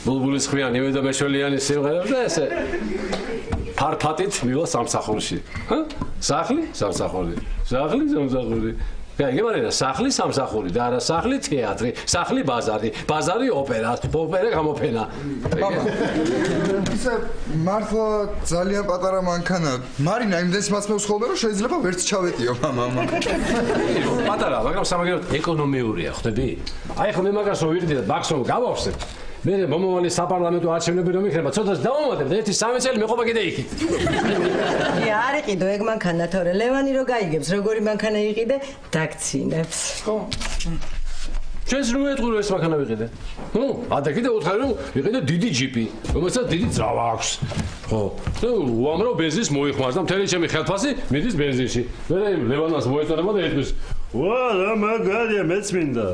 ბულბულის ხვიანი და მეშველიანი სიმღერებს და ესე ფარფატით მივა სამსახურში. სახლი, სამსახური. სახლი, სამსახური. გეგმარია სახლი, სამსახური და არა სახლი, თეატრი, სახლი, ბაზარი, ბაზარი, ოპერა, ოპერა, გამოფენა. მამა. ისა მართლა ძალიან პატარა მანქანა. მარინა იმდენს მასმევს ხოლმე რომ შეიძლება ვერც ჩავეტიო მამა. პატარა, მაგრამ სამაგეროდ ეკონომიურია, ხვდები? აი ხო მე მაგას რო ვიყიდე და ბაქსონ გავავსებ. მე მომავალი საპარლამენტო არჩევნები რომ იქნება, ცოტას დავამატებ და 1-3 წელი მეყოფა კიდე იქით. კი, არ იყიდო ეგ მანქანა, თორე ლევანი რო გაიგებს, როგორი მანქანა იყიდე, დაგცინებს. ხო. ჩვენს რომ ეტყურო ეს მანქანა ვიყიდე. ნუ, ადა კიდე უთხარი რომ ვიყიდე დიდი ჯიპი, რომელსაც დიდი ძრავა აქვს. ხო. და უამრავ ბენზინს მოიხმარს და მთელი ჩემი ხელფასი მიდის ბენზინში. მე ლევანას მოეწოდება და ეთქვის: "ვა, რა მაგარია, მეც მინდა."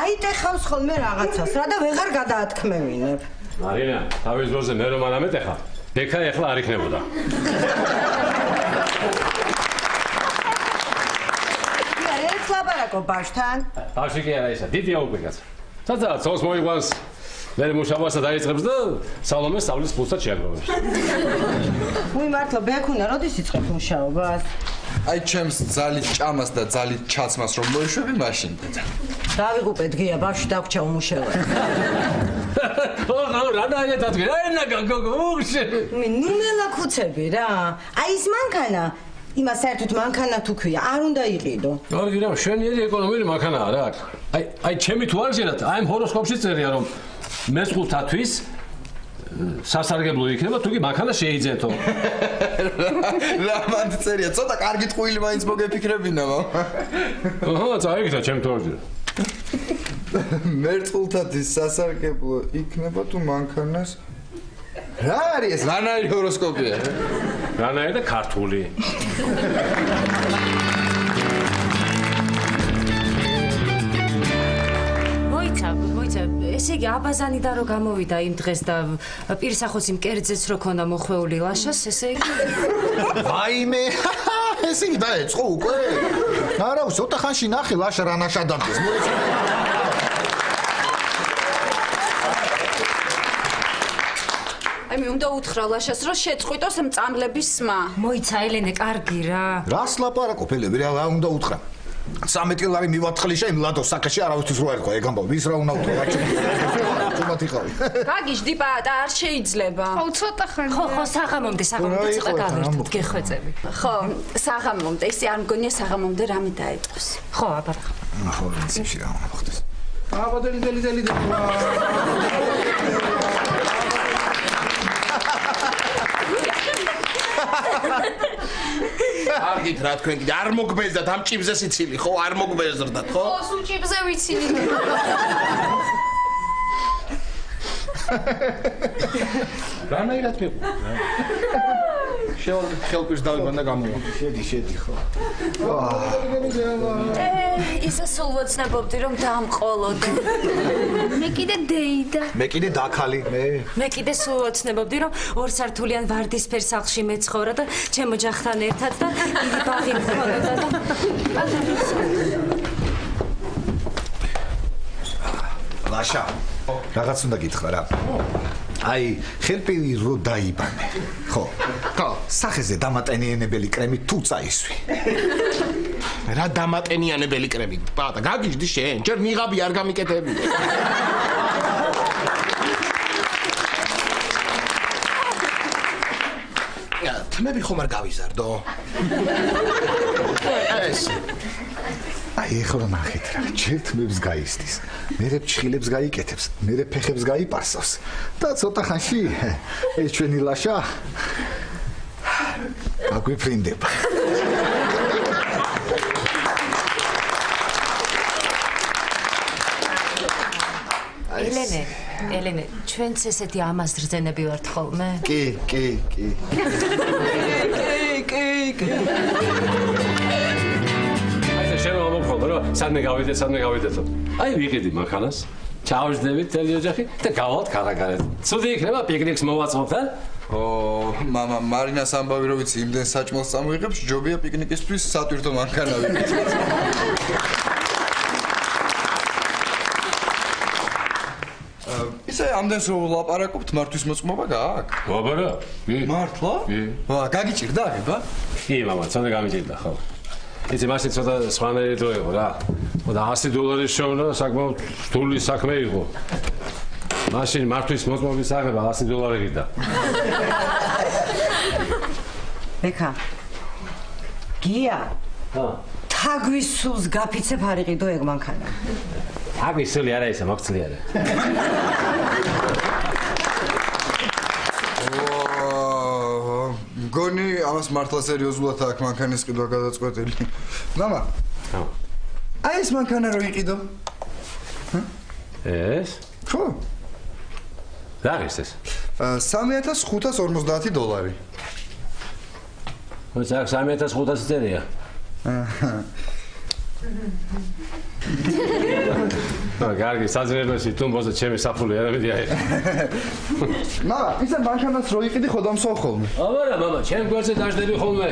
აიტეხავს ხოლმე რაღაცას რა და ვეღარ გადაათქმევინებ. მარინა, თავის დროზე მე რომ არ ამეტეხა, ბექა ეხლა არ იქნებოდა. კი, ერთ ლაპარაკო ბავშვთან. ბავშვი კი არა ისა, დიდია უკვე კაცო. სადაც ცოლს მოიყვანს, მე მუშაობასა დაიწყებს და სალომეს სწავლის ფულსაც შეაგროვებს. უი მართლა ბექუნა, როდის იწყებ მუშაობას? აი ჩემს ძალით ჭამას და ძალით ჩაცმას რომ მოიშვები მაშინ. დავიღუპეთ გია ბავშვი დაგვრჩა უმუშევრად. ხო, რა დაიეთათქვი, რა ენა გოგოუშე. ნუ მელაქუცები რა. აი ეს მანქანა, იმას საერთოდ მანქანა თუ ქვია, არ უნდა იყიდო. კარგი რა, შვენიერი ეკონომიური მანქანაა რა. აი ჩემი თუ არ ჟერათ, აი ამ ჰოროსკოპში წერია რომ მესყულთათვის სასარგებლო იქნება თუ კი მანქანა შეიძენთო. რა მანდ წერია, ცოტა კარგი ტყუილი მაინც მოგეფიქრებინა მა. ოჰო, წაიგდა ჩემ თორჯერ. მერწყულთათვის სასარგებლო იქნება თუ მანქანას რა არის ეს? რანაირი ჰოროსკოპია? რანაირი და ქართული. იგი აბაზანიდა რომ გამოვიდა იმ დღეს და პირსახოს იმ კერძეც რო ქონდა მოხვეული ლაშას, ესე იგი. ვაიმე, ესე იგი დაეწყო უკვე. არა, ცოტა ხანში ნახე ლაშა რა ნაშადამდეს. აი მე უნდა უთხრა ლაშას რომ შეწყვიტოს მწამლების სმა. მოიცა ელენე, კარგი რა. რას ლაპარაკობელები რა უნდა უთხრა? 13 ლარი მივათხლიშა იმ ლადოს საკაში არავისთვის რო ერქვა ეგ ამბავ ვის რა უნდა უთხრა რა ჩუმათი ხავი გაგიჟდი პატა არ შეიძლება ხო ცოტა ხანი ხო საღამომდე ცოტა გავერთოთ გეხვეწები ხო საღამომდე ისე არ მგონია საღამომდე რამე დაეწყოს ხო აბა ხო ისე რა უნდა მოხდეს აბა დელი არგით რა თქვენ კიდე არ მოგბეზდათ ამ ჭიბზე სიცილი ხო არ მოგბეზდათ ხო? ხო სულ ჭიბზე ვიცილი. რანაირად მიყვა? ხელფირს დავიბანდა გამოვა. შედი ხო. ისე სულ ვოცნებობდი რომ დაამყოლოდე. მე კიდე დეიდა. მე კიდე დაქალი მე კიდე სულ ვოცნებობდი რომ ორსართულიან ვარდისფერ სახლში მეცხოვრა და ჩემო ოჯახთან ერთად და დიდი ბაღი მქონოდა და ლაშა რაღაც უნდა გითხრა რა აი ხელფირი რო დაიბანე ხო სახეზე დამატენიანებელი კრემი თუ წაისვი რა დამატენიანებელი კრემი პატა გაგიჟდი შენ ჯერ მიღაბი არ გამიკეთებდი თმები ხომ არ გავიზარდო ეს აი ეხლა ნახეთ რა ჯერ თმებს გაისდის მერე ფჩხილებს გაიკეთებს მერე ფეხებს გაიპარსავს და ცოტა ხანში ეს ჩვენი ლაშა აგვიფრინდება ელენე ჩვენც ესეთი ამასძრძენები ვართ ხოლმე კი სადმე გავიდეთო. აი ვიყიდი მანქანას. ჩავждდებით თელი ოჯახი და გავალთ კარაგარეთ. ცუდი იქნება პიკნიკს მოვაწყობთ, ა? მამა მარინას ამბავი რო ვიცი იმდენ საჭმელს წამოიღებს, ჯობია პიკნიკისთვის სატვირთო მანქანა ვიყიდეთ. ისე ამდენს რო ლაპარაკობთ, მართვის მოწმობა გააქვს? აბარა? მართლა? ვა, გაგიჭირდა აღება? კი, მამა, ცოტა გამიჭირდა, ხო. იცი მასე ცოტა სხვანაირი დრო იყო რა. და $100 შოვნა საკმაოდ რთული საქმე იყო. მაშინ მართვის მოწმობის აღება $100 გიდა. ბექა. გია. თაგვის სულს გაფიცებ არ იყიდო ეგ მანქანა. თაგვის სული არა ისე მოგწლი არა. გონი ამას მართლა სერიოზულად აქვს მანქანის ყიდვა გადაწყვეტილი. მამა. აი ეს მანქანა რო იყიდო? ეს? ხო. რა არის ეს? $3550. მოიცა 3500 წერია. კარგი, საძინებელში თუმბოზე ჩემი საფული არ მიდია ეს. მამა, ისა მანქანას რო იყიდი ხოდამსვავ ხოლმე. აბარა, მამა, ჩემ გვერდზე დაждები ხოლმე.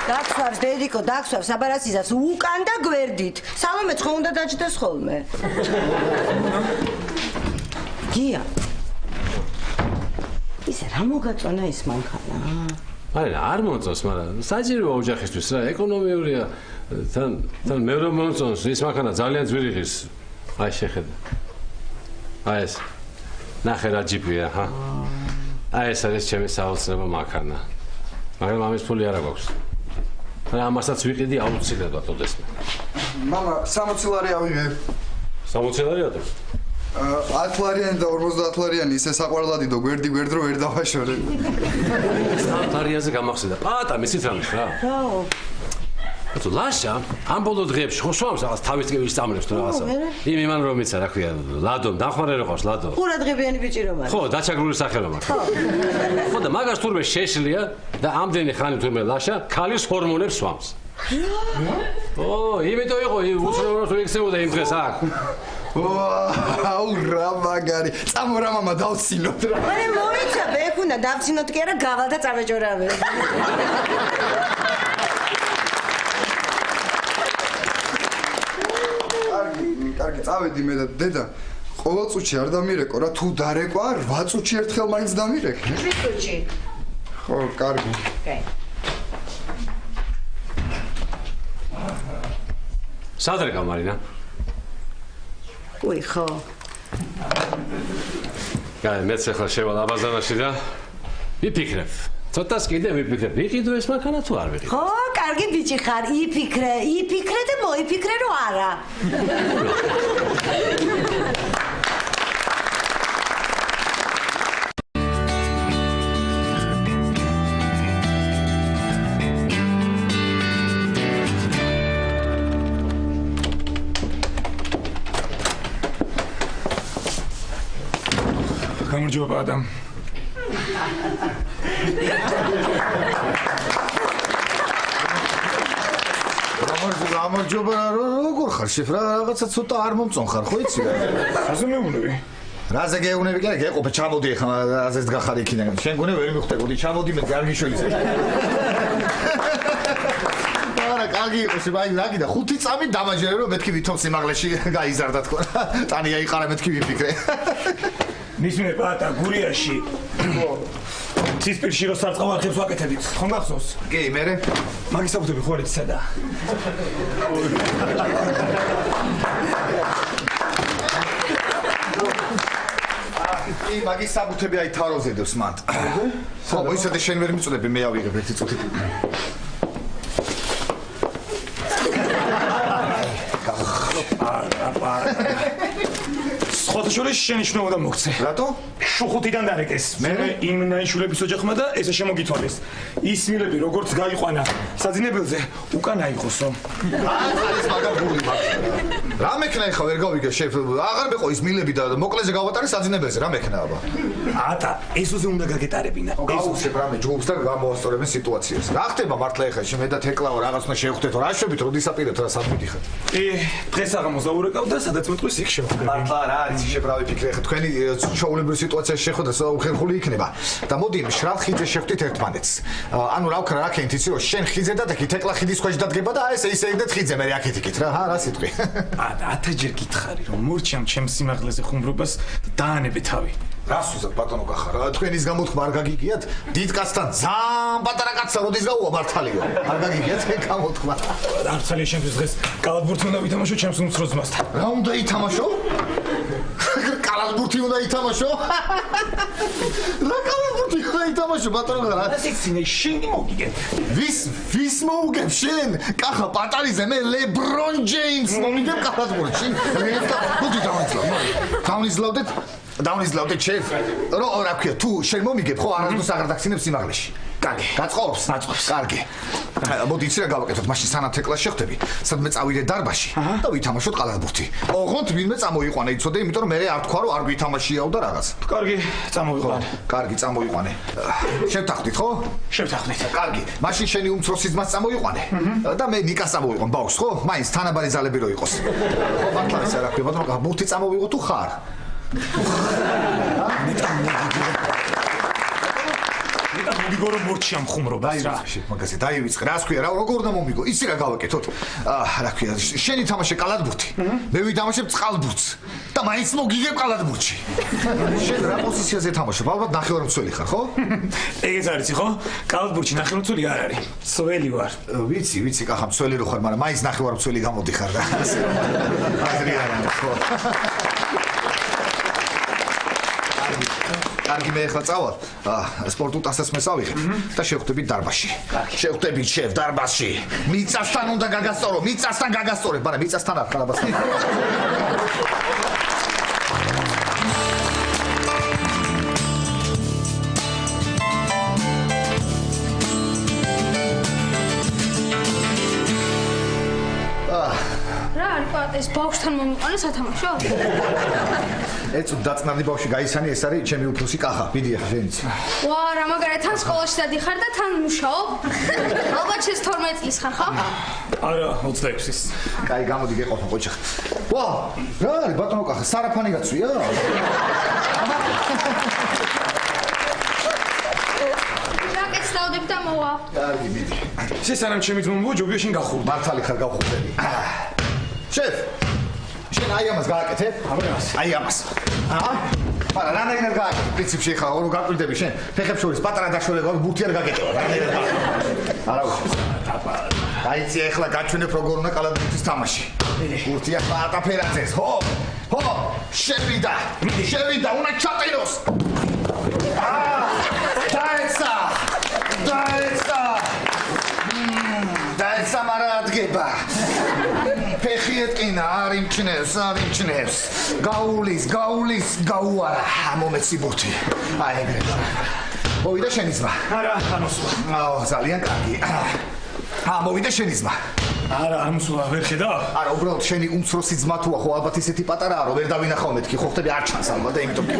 დაგსვავს დედიკო, დაგსვავს აბარასიზას უკან და გვერდით. სალომეც ხო უნდა დაჭდეს ხოლმე. გია. ისე რა მოგაწონა ეს მანქანა? აი არ მოწონს, მაგრამ საჭიროა ოჯახისთვის რა, ეკონომიურია. თან მე რომ მოწონს, ეს მანქანა ძალიან ძვირი ღირს. აი შეხედა. აი ეს. ნახე რა ჯიპია, ჰა. აი ეს არის ჩემი საოცრებო მანქანა. მაგრამ ამის ფული არ აქვს. ამასაც ვიყიდი აუცილებლად ოდესმე. მამა, 60 ლარი ავიღებ. 60 ლარია თუ? 10 ლარიანი და 50 ლარიანი ისე საყვარლადიდო გვერდი რო ვერ დავაშორე. 10 ლარიანზე გამახსენდა. პატა მისით რამის რა. რაო? თუ ლაშა ამ ბოლო დღეებში ხო სვამს რაღაც თავის ტკივილს წამლებს თუ რაღაცა. იმ იმან რომ მიცა რა ქვია, ლადომ დახმარე რო ყავს ლადო. ყურადღებიანი ბიჭი რომ არის. ხო, დაჩაგრული სახე რომ აქვს. ხო და მაგას თურმე შეშლია და ამდენი ხანი თურმე ლაშა ქალის ჰორმონებს სვამს. ო, იმიტომ იყო უსრულო ექსეოდა იმ დღეს აქ. აუ რა მაგარი. წამო რა მამა დავცინოთ რა. მane მომიცა ბექ უნდა დავცინოთ კი არა გავალ და წავეჯორავე. კარგი, წავედი მე და დედა. ყოველ წუთში არ დამირეკო რა, თუ დარეკვა 8 წუთში ერთხელ მაინც დამირეკე. 7 წუთში. ხო, კარგი. სადრეკა მარინა? უი ხო. გაი, მეც ახლა შევალ აბაზანაში და ვიფიქრებ. ცოტას კიდე ვიფიქრებ. ვიყიდო ეს მანქანა თუ არ ვიყიდო? ხო, კარგი ბიჭი ხარ, იფიქრე და მოიფიქრე რომ არა. გამარჯობა ადამ. გამარჯობა როგორ ხარ შეფ რა რაღაცა ცოტა არ მომწონხარ ხო იცი რა ასე მეუბნები რაზე გეუბნები კი არა გეყოფე ჩამოდი ახლა აზეს დგახარ იქიდან შენ გონე ვერ მივხვდებოდი ჩამოდი მე კარგიშველიზე არა კარგი იყო შეფაი რაგი და 5 წამი დამაჯერე რომ მეთქი ვითომ სიმაღლეში გაიზარდა თქო ტანია იყარა მეთქი ვიფიქრე მისმე პატა გურიაში ცისპირში რო სარწყავ არხებს ვაკეთებთ ხომ გახსოვს კი მერე მაგის საფუძველი ხო არის სადა კი მაგის საბუთები აი თაროზე დევს მან ხო ისეთი შენ ვერ მიწოდები მე ავიღებ ერთი წუთი ხოთაშორის შენიშნულობა მოგცე. რატო? შუხუთიდან დარეკეს. მე იმ ნაიშულების ოჯახმა და ესე შემოგითვალეს. ის მილები როგორც გაიყვანა საძინებელზე, უკან აიღოსო. არის მაგარული მაგ. რა მექნა ხა ვერ გავიგე შეფ. აღარ მეყო ის მილები და მოკლეზე გავატარე საძინებელზე, რა მექნა აბა. ატა, ესოზე უნდა გაგეტარებინა. გავუსებ რამე ჯგუფს და გამოვასწორებენ სიტუაციას. რა ხდება მართლა ეხა შე და თეკლაო რაღაც უნდა შევხვდეთო. რა შვებით როდის აპირებთ რა სამიდიხარ. დღეს აღარ მოზაურეკავ და სადაც მეტყვის იქ შევხვდები. მართლა რა არის შებრალე ფიქრე ხა თქვენი ჩაულებრივ სიტუაციაში შეხვდა უხერხული იქნება და მოდი შრალ ხიძე შეხვდით ერთმანეთს ანუ რა ვქნა რა ქენით იცი რომ შენ ხიძე და თეკლა ხიდის ქვეშ დადგება და ესე იგდეთ ხიძე მე აქეთ იქით რა რა სიტყვი ათჯერ გითხარი რომ მორჩამ ჩემს სიმაღლეზე ხუმრობას დაანებე თავი რას უზად ბატონო გახარ თქვენის გამოთქმა არ გაგიგიათ დიდ კაცთან ძალიან პატარა კაცსა როდის გაუვა მართალიო არ გაგიგიათ გამოთქმა არცალია შენთვის დღეს კალათბურთი უნდა ვითამაშო ჩემს უმცროს ძმასთან რა უნდა ითამაშო კალათბურთი უნდა ითამაშო რა კალათბურთი უნდა ითამაშო ბატონო რა სიქცინე შენ მოგიგებ ვის მოუგებ შენ კახა პატალიზე მე ლებრონ ჯეიმს მომიგებ კალათბურთში მოდი დავნიზლავდეთ დავნიზლავდეთ შეფ რო რა ქვია თუ შენ მომიგებ ხო არასდროს აღარ დაგცინებ სიმაღლეში კარგი გაწყობს კარგი მოდი იცი რა გავაკეთოთ მაშინ სანამ თეკლას შეხვდები სადმე წავიდე დარბაზში და ვითამაშოთ კალათბურთი ოღონდ ვინმე წამოიყვანე იცოდე იმიტომ რომ მე არ თქვა რომ არ გვითამაშიაო და რაღაც კარგი წამოიყვანე კარგი წამოიყვანე შევთანხმდით ხო შევთანხმდით კარგი მაშინ შენი უმცროსი ძმას წამოიყვანე და მე ნიკას წამოვიყვან ბავშვს ხო მაინც თანაბარი ძალები რო იყოს ხო მართლა ეს რა ქვია ბატონო ბურთი წამოვიღო თუ ხარ მოგიგო რომ მორჩიამ ხუმრობას რა მაგაზე დაივიწყე რას ქვია რა როგორ უნდა მომიგო იცი რა გავაკეთოთ რა ქვია შენი თამაშე კალათბურთი მე ვითამაშებ წყალბურთს და მაინც მოგიგებ კალათბურთში შენ რა პოზიციაზე თამაშობ ალბათ ნახევარმცველი ხარ ხო ეგეც არის ხო კალათბურთში ნახევარმცველი არ არის მცველი ვარ ვიცი კახა მცველი რო ხარ მაგრამ მაინც ნახევარმცველი გამოდიხარ რა აზრი არ არის ხო კარგი მე ახლა წავალ სპორტულ ტასას მე წავიღებ და შევხვდებით დარბაზში შევხვდებით შევ დარბაზში მიწასთან უნდა გაგასწორო მიწასთან გაგასწორებ მაგრამ მიწასთან არ ხალაბასთან რა არის პატა ეს ბავშვთან მომიყვანე სათამაშო? ეცუ დაწნარდი ბავშვი გაისანი, ეს არის ჩემი უფროსი კახა. მიდი ახლა შენიც. ვა, რა მაგარია, თან სკოლაში დადიხარ და თან მუშაობ? ალბათ შენ 12 წლის ხარ, ხო? არა, 26-ის. კაი, გამოდი გეყოფა ყოჩახ. ვა, რა არის ბატონო კახა, სარაფანი გაცვია? ჟაკეტს დავდებ და მოვა. კარგი, მიდი. შესანამ ჩემი ძმობა ჯობია შენ გახურდი. მართალი ხარ გავხურდები. შეფ, შენ აი ამას გააკეთე? აი ამას. მაგრამ რანაირად გააკეთე? პრინციპში ხა ორო გაკვირდები შენ. ფეხებს შორის პატარა დაშორება ბურთი არ გაკეთება. რანაირად გააკეთე? არა უშავს. აიცი ახლა გაჩვენებ როგორ უნდა კალათბურთის თამაში. ბურთი ახლა ატაფერაძეს, ხო? ხო, შევიდა, უნდა ჩატიროს. დაეცა მარა ადგება. ფეხი ეტკინა, არ იმჩნევს. გაულის, გაუარა. მომეცი ბურთი. აი ეგრე. მოვიდა შენი ძმა. არა, ამოსვლა. აო, ძალიან კარგი. მოვიდა შენი ძმა. არა, ამოსვლა ვერ ხედავ? არა, უბრალოდ შენი უმცროსი ძმა თუა, ხო ალბათ ისეთი პატარაა, რომ ვერ დავინახავ მეთქი, ხო ხტები არ ჩანს ალბათ და იმიტომ კი.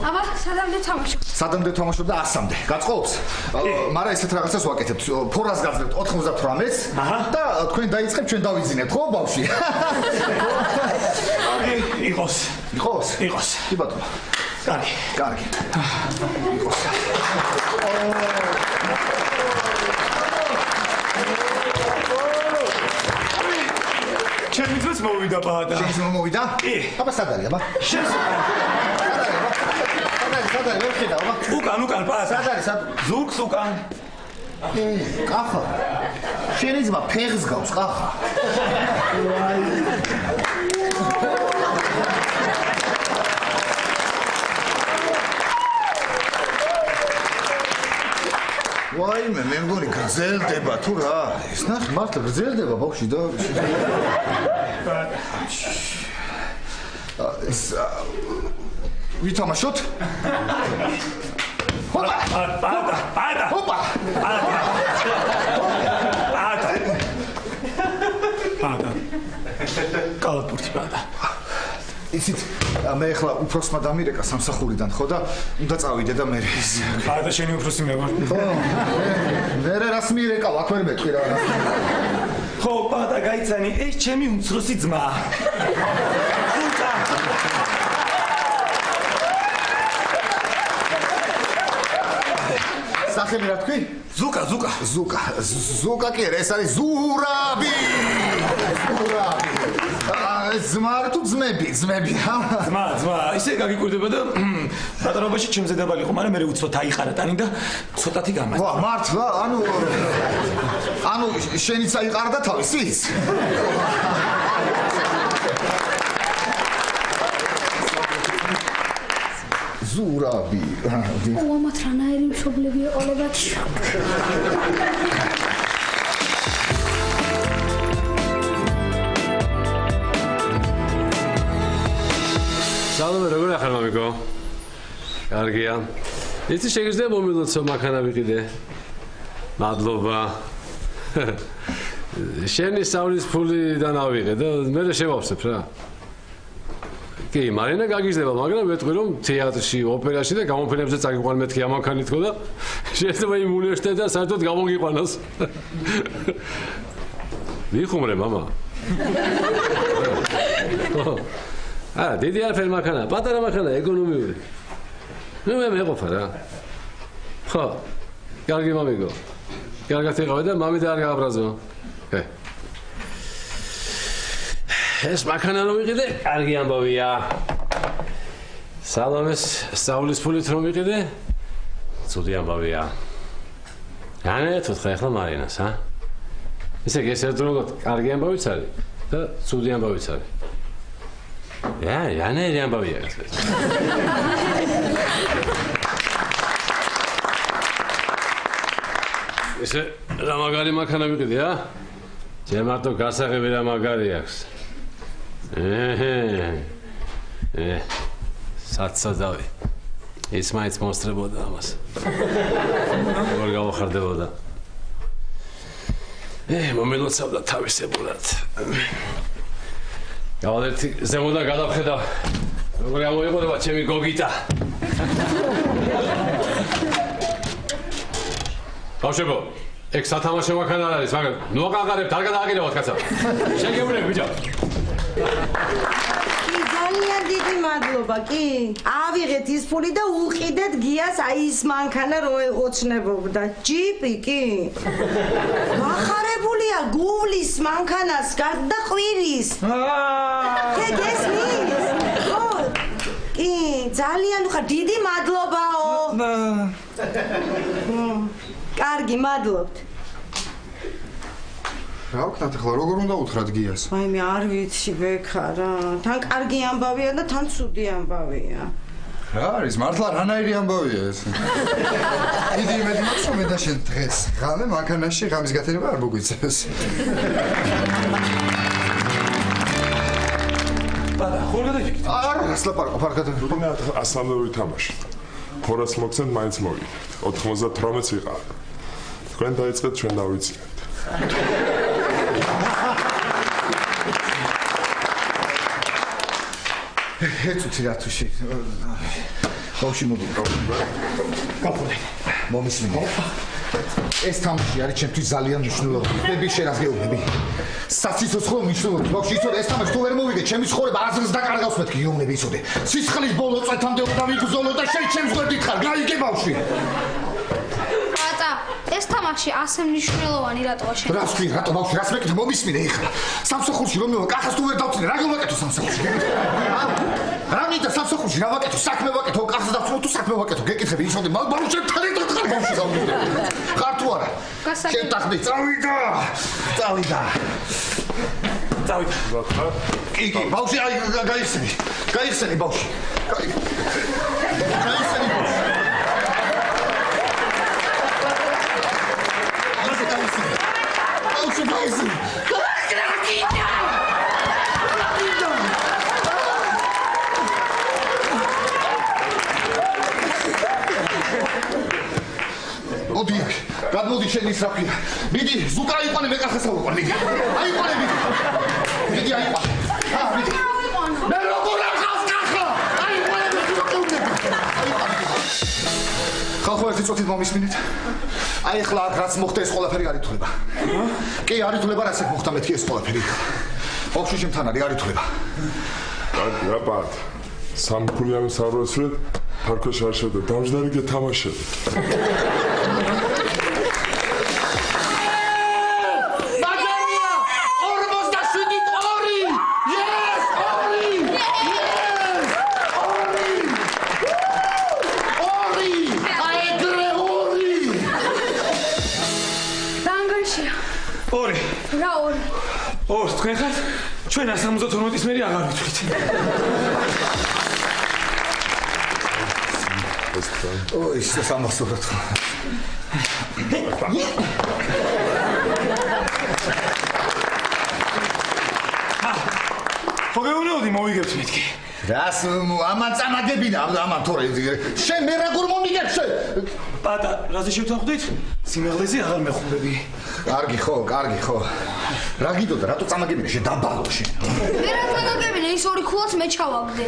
აბა, სადამდე თამაშობ? სადამდე თამაშობ და 100-მდე. გაწყობს? მაგრამ ესეთ რაღაცას ვაკეთებთ. ფორას გაძლევთ 98-ს და თქვენ დაიწყებთ, ჩვენ დავიძინებთ, ხო, ბავშვი? იყოს. იყოს? კი ბატონო. კარგი. იყოს. ჩემი ძმაც მოვიდა პაატა. შენ ძმა მოვიდა? კი. აბა სად არის, აბა? შენ სად არის, ვერ ხედავ, აბა? უკან პაატა. სად არის, სად? ზურგს უკან. კახა. შენი ძმა ფეხს გავს, კახა. ვაიმე, მე მგონი გრძელდება თუ რა. ეს ნახე, მართლა გრძელდება ბავშვი და ეს ვითამაშოთ? ჰოპა! პაატა! ჰოპა! პაატა! კალათბურთი პაატა. ისიც მე ახლა უფროსმა დამირეკა სამსახურიდან ხო და უნდა წავიდე და მე პაატა შენი უფროსი მე ვარ. ხო. მე რას მირეკავ, აქ ვერ მეტყვი რა. ხო, პაატა გაიცანი, ეს ჩემი უმცროსი ძმა. სახელი რა თქვი? ზუკა კი არა, ეს არის ზურაბი. ძმა თუ ძმები? ძმა, ისე გაგიკვირდება და პატარობაში ჩემზე დაბალი იყო, მაგრამ მე უცბად აიყარა ტანი და ცოტათი გამასწავლა. ვა, მართლა? ანუ შენიც აიყარა და თავისიც? ზურაბი. ამათ რანაირი მშობლები ეყოლებათ. სალამე, როგორ ახარ მამიკო? კარგია. იცი შეგიძლია მომილოცო მანქანა ვიყიდე. მადლობა. შენი სწავლის ფულიდან ავიღე და მე შევავსებ რა. კი, მარინა გაგიზდება, მაგრამ ვეტყვი რომ თეატრში, ოპერაში და გამოფენებზე წაგიყვან მეთქი ამანქანით ხო და შეიძლება იმ უნივერსიტეტიდან საერთოდ გამოგიყვანოს. ვიხუმრე, მამა. დიდი არაფერი მანქანა, პატარა მანქანა, ეკონომიური. ნუ მე მეყოფა რა. ხო. კარგი მამიკო. კარგად იყავე და მამიდა არ გააბრაზო. ეს მანქანა რომ ვიყიდე, კარგი ამბავია. სალამეს სწავლის ფულით რომ ვიყიდე, ცუდი ამბავია. რანაირად ვთქვა ახლა მარინას, ა? ისე გესერდროგოთ, კარგი ამბავიც არის და ცუდი ამბავიც არის. რანაირი ამბავია ეს. ისე რა მაგარი მანქანა ვიყიდე, ა? ჯერ მარტო გასაღები რა მაგარი აქვს. საცადავი. ის მაინც მოსწრებოდა ამას. როგორ გავახარდებოდა. მომილოცავდა თავისებურად. გავალერთი ზემოდან გადავხედავ. როგორი ამოიყურება ჩემი გოგიტა. ბავშვებო, ეგ სათამაშო მანქანა არ არის, მაგრამ ნუ აყარებთ, არ გადააგირებოთ კაცო. შეგეუნები ბიჭო. ძალიან დიდი მადლობა, კი. ავიღეთ ის ფული და უყიდეთ გიას აი ის მანქანა რო ოცნებობდა. ჯიპი, კი. მახარებულია გუვლის მანქანას გარდა ყვირის. ეგ ესმის. კი, ძალიან ხარ დიდი მადლობაო. კარგი, მადლობთ. რა ვქნათ ახლა როგორ უნდა უთხრათ გიას? აი მე არ ვიცი ბექა რა. თან კარგი ამბავია და თან ცუდი ამბავია. რა არის? მართლა რანაირი ამბავია ეს? დიდი იმედი მაქვს რომ მე და შენ დღეს ღამე მანქანაში ღამის გათენება არ მოგვიწევს. ბატა, ხომ გადაგიქით? არა, ასლაპარაკო, ფარკად. ასამდევი თამაში. ხორას მოგცემთ, მაინც მოგიდეთ. 98 ვიყავ. თქვენ დაიწყეთ, ჩვენ დავიწყეთ. ეცუცი რათუში. ბავში მოდი. გაფუნე. მომისმინე. ეს თამაში არის ჩემთვის ძალიან მნიშვნელოვანი. მე შენას გეუბნები. საციცოცხლო მნიშვნელობით. ბავში იცოდე ეს თამაში თუ ვერ მოვიგე, ჩემი ცხოვრება აზრს დაკარგავს მეთქი, გეუბნები იცოდე. სისხლის ბოლო წეთამდე უნდა ვიბრძოლო და შენ ჩემს გვერდით ხარ. გაიგე ბავში. ეს თამაში ასე მნიშვნელოვანი რატოა შენ? რას ვი, რატო ბავშვი, რას მეკითხე, მომისმინე ეხლა. სამსახურში რომ მივა, კახას თუ ვერ დავწინე, რა გავაკეთო სამსახურში? რა მინდა სამსახურში რა ვაკეთო, საქმე ვაკეთო, კახას დავწინო თუ საქმე ვაკეთო, გეკითხები, ისოდი, ბავშვი თარი დახარ ბავშვი გავიდე. ხარ თუ არა? შენ ტახტი, წავიდა. წავიდა. კი, ბავშვი, აი გაიხსენი. გაიხსენი ბავშვი. გაიხსენი ბავშვი. მოდი, გადმოდი შენ ის რა ქვია. მიდი, ზუკა აიყვანე, მე კახას ავიყვან, მიდი. აიყვანე, მიდი. მიდი, აიყვანე. მიდი. მე როგორ ახავს კახა? აიყვანე, მიდი, უკეუბნები. ხალხო, ერთი წუთით მომისმინეთ. აი ახლა აქ რაც მოხდა ეს ყველაფერი არ ითვლება. კი, არ ითვლება, რაც აქ მოხდა მეთქი ეს ყველაფერი. ბავშვი შემთან არის, არ ითვლება. კარგი, რა პატ. სამფულიანი სარვესრეთ ფარკოშ არ შევდა. დამჯდარი გეთამაშები. თქვენ ხართ? ჩვენ 172-ის მერი აღარ ვითვლით. ოი, სამახსოვრად. ხო გეუბნებოდი მოვიგებთ მეთქი. რას ამან წამაგებინა, ამან თორე შენ მე როგორ მომიგებ შენ? პატა, რაზე შევთანხმდით? სიმაღლეზე აღარ მეხუნდები. კარგი ხო, კარგი ხო. რა გიდოდა, რატო წამაგებინა შენ დაბალო შენ? მე რა წამაგებინა, ის ორი ქულაც მე ჩავაგდე.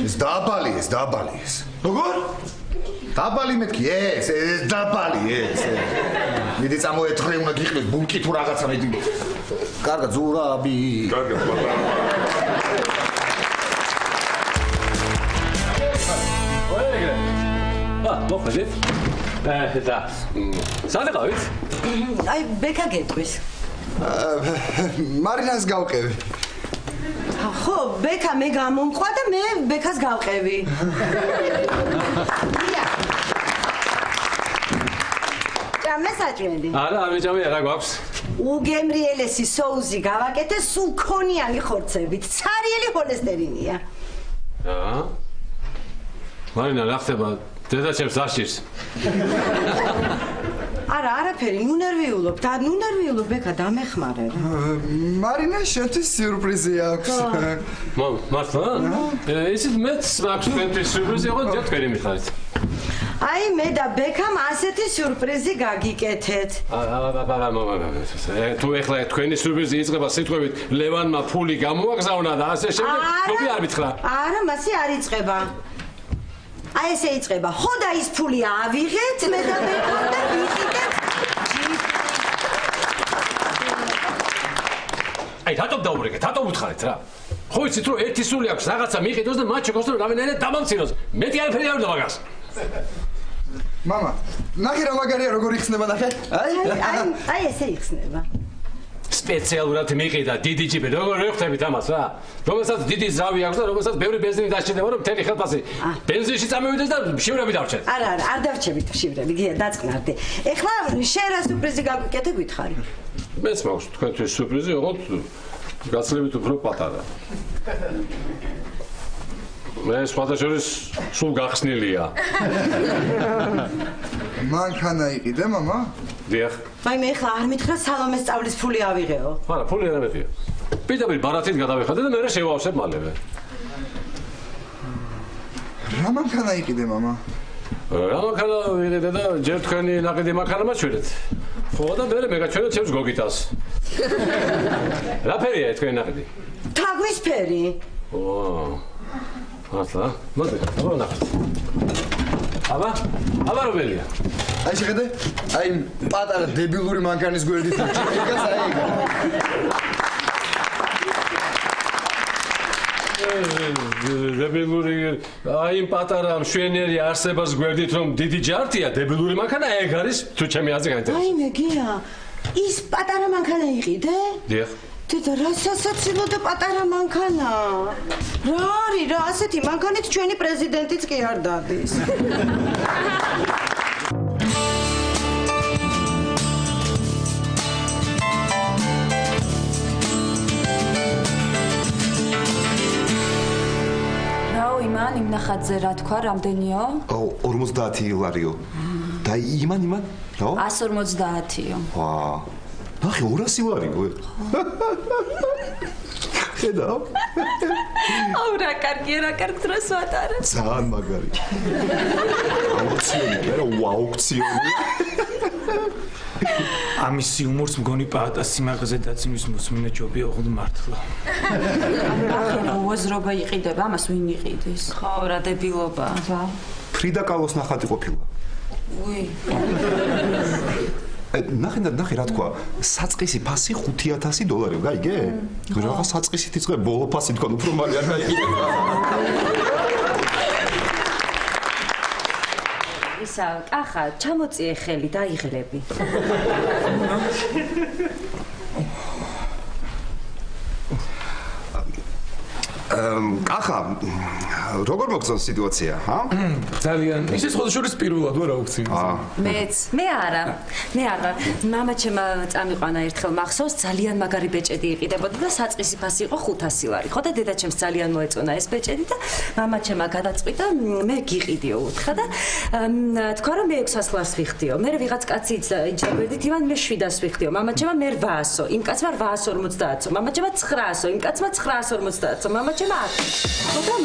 ეს დაბალი ეს. როგორ? დაბალი მეთქი, ეს დაბალი ეს. მიდი წამოეთხრე, უნდა გიხდეს ბულკი თუ რაღაცა მიდი. კარგად, ზურაბი. კარგად, პატა. მოხდეთ? და სად ყავით? აი ბექა გეტყვის. მარინას გავყევი. ხო, ბექა მე გამომყვა და მე ბექას გავყევი. ჭამე საჭმელი. არა, არ მეჭამია, რა გვაქვს? უგემრიელესი соуსი გავაკეთე სულქონიანი ხორცებით. ცარიელი ჰოლესტერინია. აა? მარინა, რა ხდება? დედაჩემს აშირს. არა, არაფერი, ნუ ნერვიულობ, ბექა, დამეხმარე რა. მარინა, შენთვის სიურპრიზი აქვს. მართლა? ისიც მეც მაქვს თქვენთვის სიურპრიზი, ხო, თქვენი მიხარით. აი მე და ბექამ ასეთი სიურპრიზი გაგიკეთეთ. თუ ეხლა თქვენი სიურპრიზი იწყება სიტყვებით ლევანმა ფული გამოაგზავნა და ასე შემდეგ, თუმი არ მითხრა. არა, მასე არ იწყება. აი ესე იწყება. ხო და ის ფული ავიღეთ მე და ბექამ და ვიყიდეთ. აი, რატომ დაუბრეკეთ? რატომ უთხარით რა? ხო იცით რომ ერთი სული აქვს რაღაცა მიიყიდოს და მათ შეგოს რომ რამენერად დამამციროს. მეტი არაფერი არ უნდა მაგას. მამა, ნახე რა მაგარია როგორ იხსნება ნახე? აი ესე იხსნება. სპეციალურად მიიყიდა დიდი ჯიპი, როგორ ვხვდებით ამას რა? რომელსაც დიდი ზავი აქვს და რომელსაც ბევრი ბენზინი დასჭირდება რომ მთელი ხელფასი ბენზინში წამოვიდეს და შივრები დავჭერთ. არა, არ დავჭებით შივრები, გია დაწყნარდი. ეხლა შენ რა სურპრიზი გაგიკეთე გითხარი. მეც მაქვს თქვენთვის სურპრიზი, ოღონდ გაცილებით უფრო პატარა. მე სხვადასხვა სულ გახსნილია. მანქანა იყიდე, მამა? დიახ. აი მე ხა არ მითხრა სალომეს სწავლის ფული ავიღეო. არა, ფული არ მეტია. პირდაპირ ბარათით გადავიხადე და მე შევავსებ მალევე. რა მანქანა იყიდე, მამა? რა მანქანა ვიყიდე და ჯერ თქვენი ნაყიდი მანქანა მაჩვენეთ. ხო და მე მეგაჩვენეთ ჩემს გოგიტას. რა ფერია თქვენი ნაყიდი? თაგვის ფერი. ო. ახლა, მოდი, რა ნახეთ. აბა რომელია? აი შეხედე? აი პატარა დებილური მანქანის გვერდით ჩიქიგას აი ეგა. დებილური აი პატარა მშვენიერი არსებას გვერდით რომ დიდი ჯართია დებილური მანქანა ეგ არის თუ ჩემი აზრი გაინტერესებს. აი მე გია ის პატარა მანქანა იყიდე? დიახ. დედა რა სასაცილო და პატარა მანქანა. რა არის რა ასეთი მანქანით ჩვენი პრეზიდენტიც კი არ დადის. იმან იმ ნახატზე რა თქვა, რამდენიო? 50 ლარიო. და იმან? რა? 150-იო. ვა. ნახე 200 ლარიო. ხედავ? აუ რა კარგია, რა კარგ დროს ვატარებ. ძალიან მაგარი. აუქციონი, რა აუქციონი. ამის იუმორს მგონი პაატას სიმაღლეზე დაცინვის მოსმინე ჯობია ოღონდ მართლა. ახლა უაზრობა იყიდება, ამას ვინ იყიდის? ხო, რა დებილობა. ფრიდა კალოს ნახატი ყოფილა. უი. ნახე რა თქვა, საწყისი ფასი $5,000, გაიგე? რა საწყისით იწყე, ბოლო ფასი თქვა, უფრო მალე არ გაიგება. ისა, კახა, ჩამოწიე ხელი და იღლები. კახა, როგორ მოგწონს სიტუაცია, ჰა? ძალიან. ისე ხოდაშორის პირველად ვარ აუქციონზე. მეც, მე არა. მამაჩემ წამიყვანა ერთხელ მახსოვს, ძალიან მაგარი ბეჭედი იყიდებოდა და საწყისი ფასი იყო 500 ლარი. ხო და დედაჩემს ძალიან მოეწონა ეს ბეჭედი და მამაჩემა გადაწყვიტა, მე გიყიდიო უთხრა და თქვა რომ მე 600 ლარს ვიხდიო. მე ვიღაც კაცი იჯდა იმან მე 700 ვიხდიო. მამაჩემა მე 800, იმ კაცმა 850-ო, მამაჩემა 900, იმ კაცმა 950-ო, მამაჩემა ხო და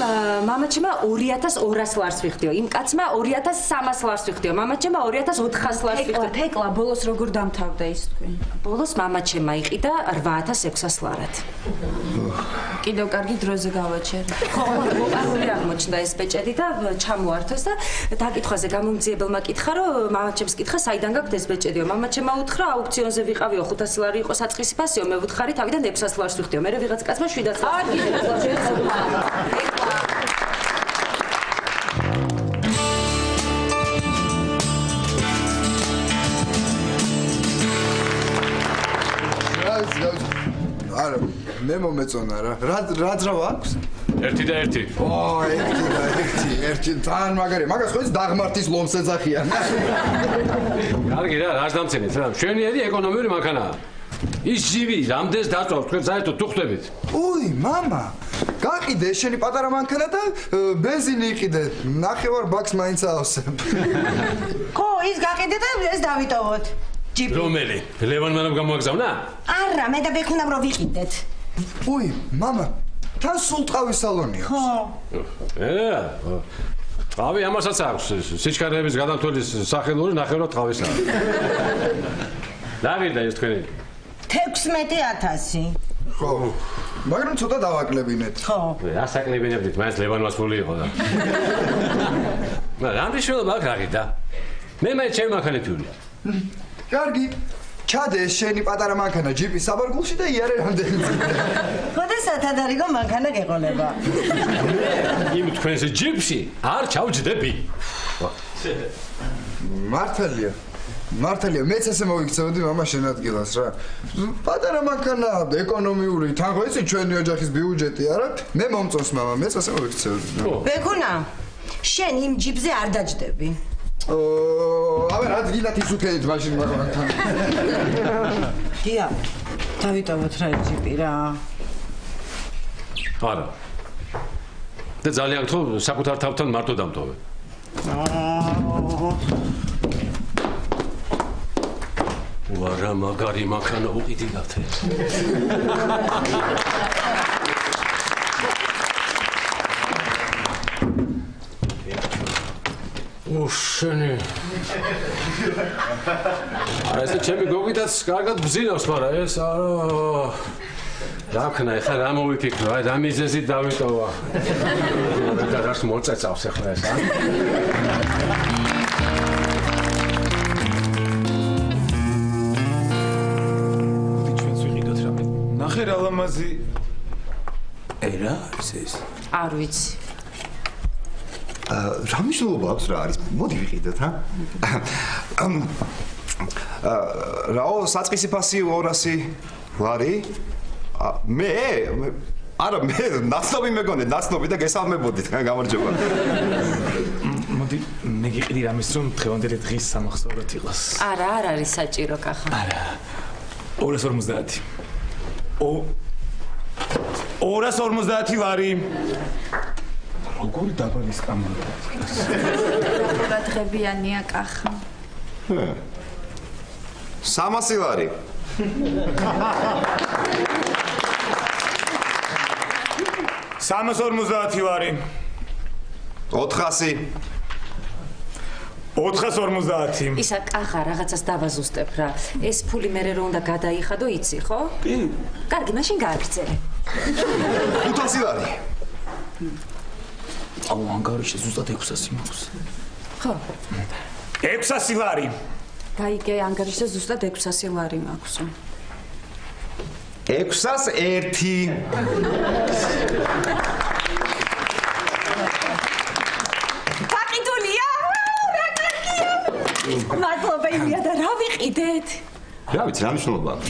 მამაჩემა 2200 ლარს ვიხდიო. იმ კაცმა 2300 ლარს ვიხდიო. მამაჩემა 2400 ლარს ვიხდიო. ეკლა ბოლოს როგორ დამთავრდა ის თქვი? ბოლოს მამაჩემა იყიდა 8600 ლარად. კიდევ კარგი დროზე გავაჩერე. ხო, მოკარული აღმოჩნდა ეს ბეჭედი და ჩამოართვეს და დაკითხვაზე გამომძიებელმა კითხა, რომ მამაჩემს კითხა, საიდან გაქვთ ეს ბეჭედიო? მამაჩემა უთხრა, აუქციონზე ვიყავიო, 500 ლარი იყო საწყისი ფასიო, მე ვუთხარი თავიდან 600 ლარს ვიხდიო. მე ვიღაც კაცმა 700 ლარს. არა, მე მომეწონა რა. რა ძრავა აქვს? ერთი და ერთი. ერთი. თან მაგარი. მაგას ხო ის დაღმართის ლომს ეძახიან. კარგი რა, რას დამცენით რა? მშვენიერი ეკონომიური მანქანაა. ის ჯივი რამდენს დაწვავს თქვენ საერთოდ თუ ხვდებით? უი, მამა. გაყიდე შენი პატარა მანქანა და ბენზინი იყიდე. ნახევარ ბაქს მაინც ავსებ. ხო, ის გაყიდე და ეს დავიტოვოთ. ჯიპი. რომელი? ლევან მანამ გამოაგზავნა? არა, მე და ბექუნამ რო ვიყიდეთ. უი, მამა, თან სულ ტყავის სალონია. ხო. ტყავი ამასაც აქვს სიჩქარეების გადამთვალის სახელური ნახევრად ტყავისა. დაგირდა ეს თქვენი 16000. ხო. მაგრამ ცოტა დავაკლებინეთ. ხო. ასაკლებინებდით, მაინც ლებანვას ფული იყო და. რამდენი შვილობა აქვს აღიდა? მე მაინც ჩემი მანქანა ფული. კარგი. ჩადე ეს შენი პატარა მანქანა ჯიპის საბარგულში და იარე რამდენი წელი. ხოდა სათადარიგო მანქანა გეყოლება. იმ თქვენს ჯიპში არ ჩავჯდები. მართალია, მეც ესე მოვიქცევდი მამა შენ ადგილას რა. პატარა მანქანა, ეკონომიური, თან ხო იცი ჩვენი ოჯახის ბიუჯეტი არა? მე მომწონს მამა, მეც ასე მოვიქცევდი. ბეკუნა, შენ იმ ჯიპზე არ დაჯდები. აბა რა დგინათ ის უკენით მაშინ მანქანა. გია, დავიტოვოთ რა ჯიპი რა. არა. და ძალიან გთხოვ საკუთარ თავთან მარტო დამტოვე. ვარა მაგარი მანქანა უყიდიათ. უშენი. არა ეს ჩემი გოგიდაც კარგად ბზინავს, მაგრამ ეს არა. რა ქნა ეხლა რა მოვიფიქრო, აი რა მიზეზით დავიტოვა. და რას მოწეწავს ეხლა ეს, ა? ნახე რა ლამაზი. რა ის? არ ვიცი. რა მნიშვნელობა აქვს რა არის? მოდი ვიყიდოთ, ჰა? რაო საწყისი ფასი 200 ლარი? მე არა მე ნაცნობი მეგონე, ნაცნობი და გესალმებოდით, გამარჯობა. მოდი მე გიყიდი რამის რომ დღევანდელი დღის სამახსოვრად იყოს. არა, არ არის საჭირო კახა. არა. 250. 250 ლარი. როგორი დაბალი სკამაა. რა დღებიანია კახა. 300 ლარი. 350 ლარი. 400. 450. ისა კახა რაღაცას დავაზუსტებ რა. ეს ფული მე რო უნდა გადაიხადო, იცი, ხო? კი. კარგი, მაშინ გააგრძელე. 500 ლარი. აუ ანგარიში ზუსტად 600 მაქვს. ხო. 600 ლარი. გაიგე, ანგარიშზე ზუსტად 600 ლარი მაქვს. 601. გაყიდულია? რა კარგია. მადლობა იმია და რა ვიყიდეთ? რა ვიცი, რა მნიშვნელობა აქვს?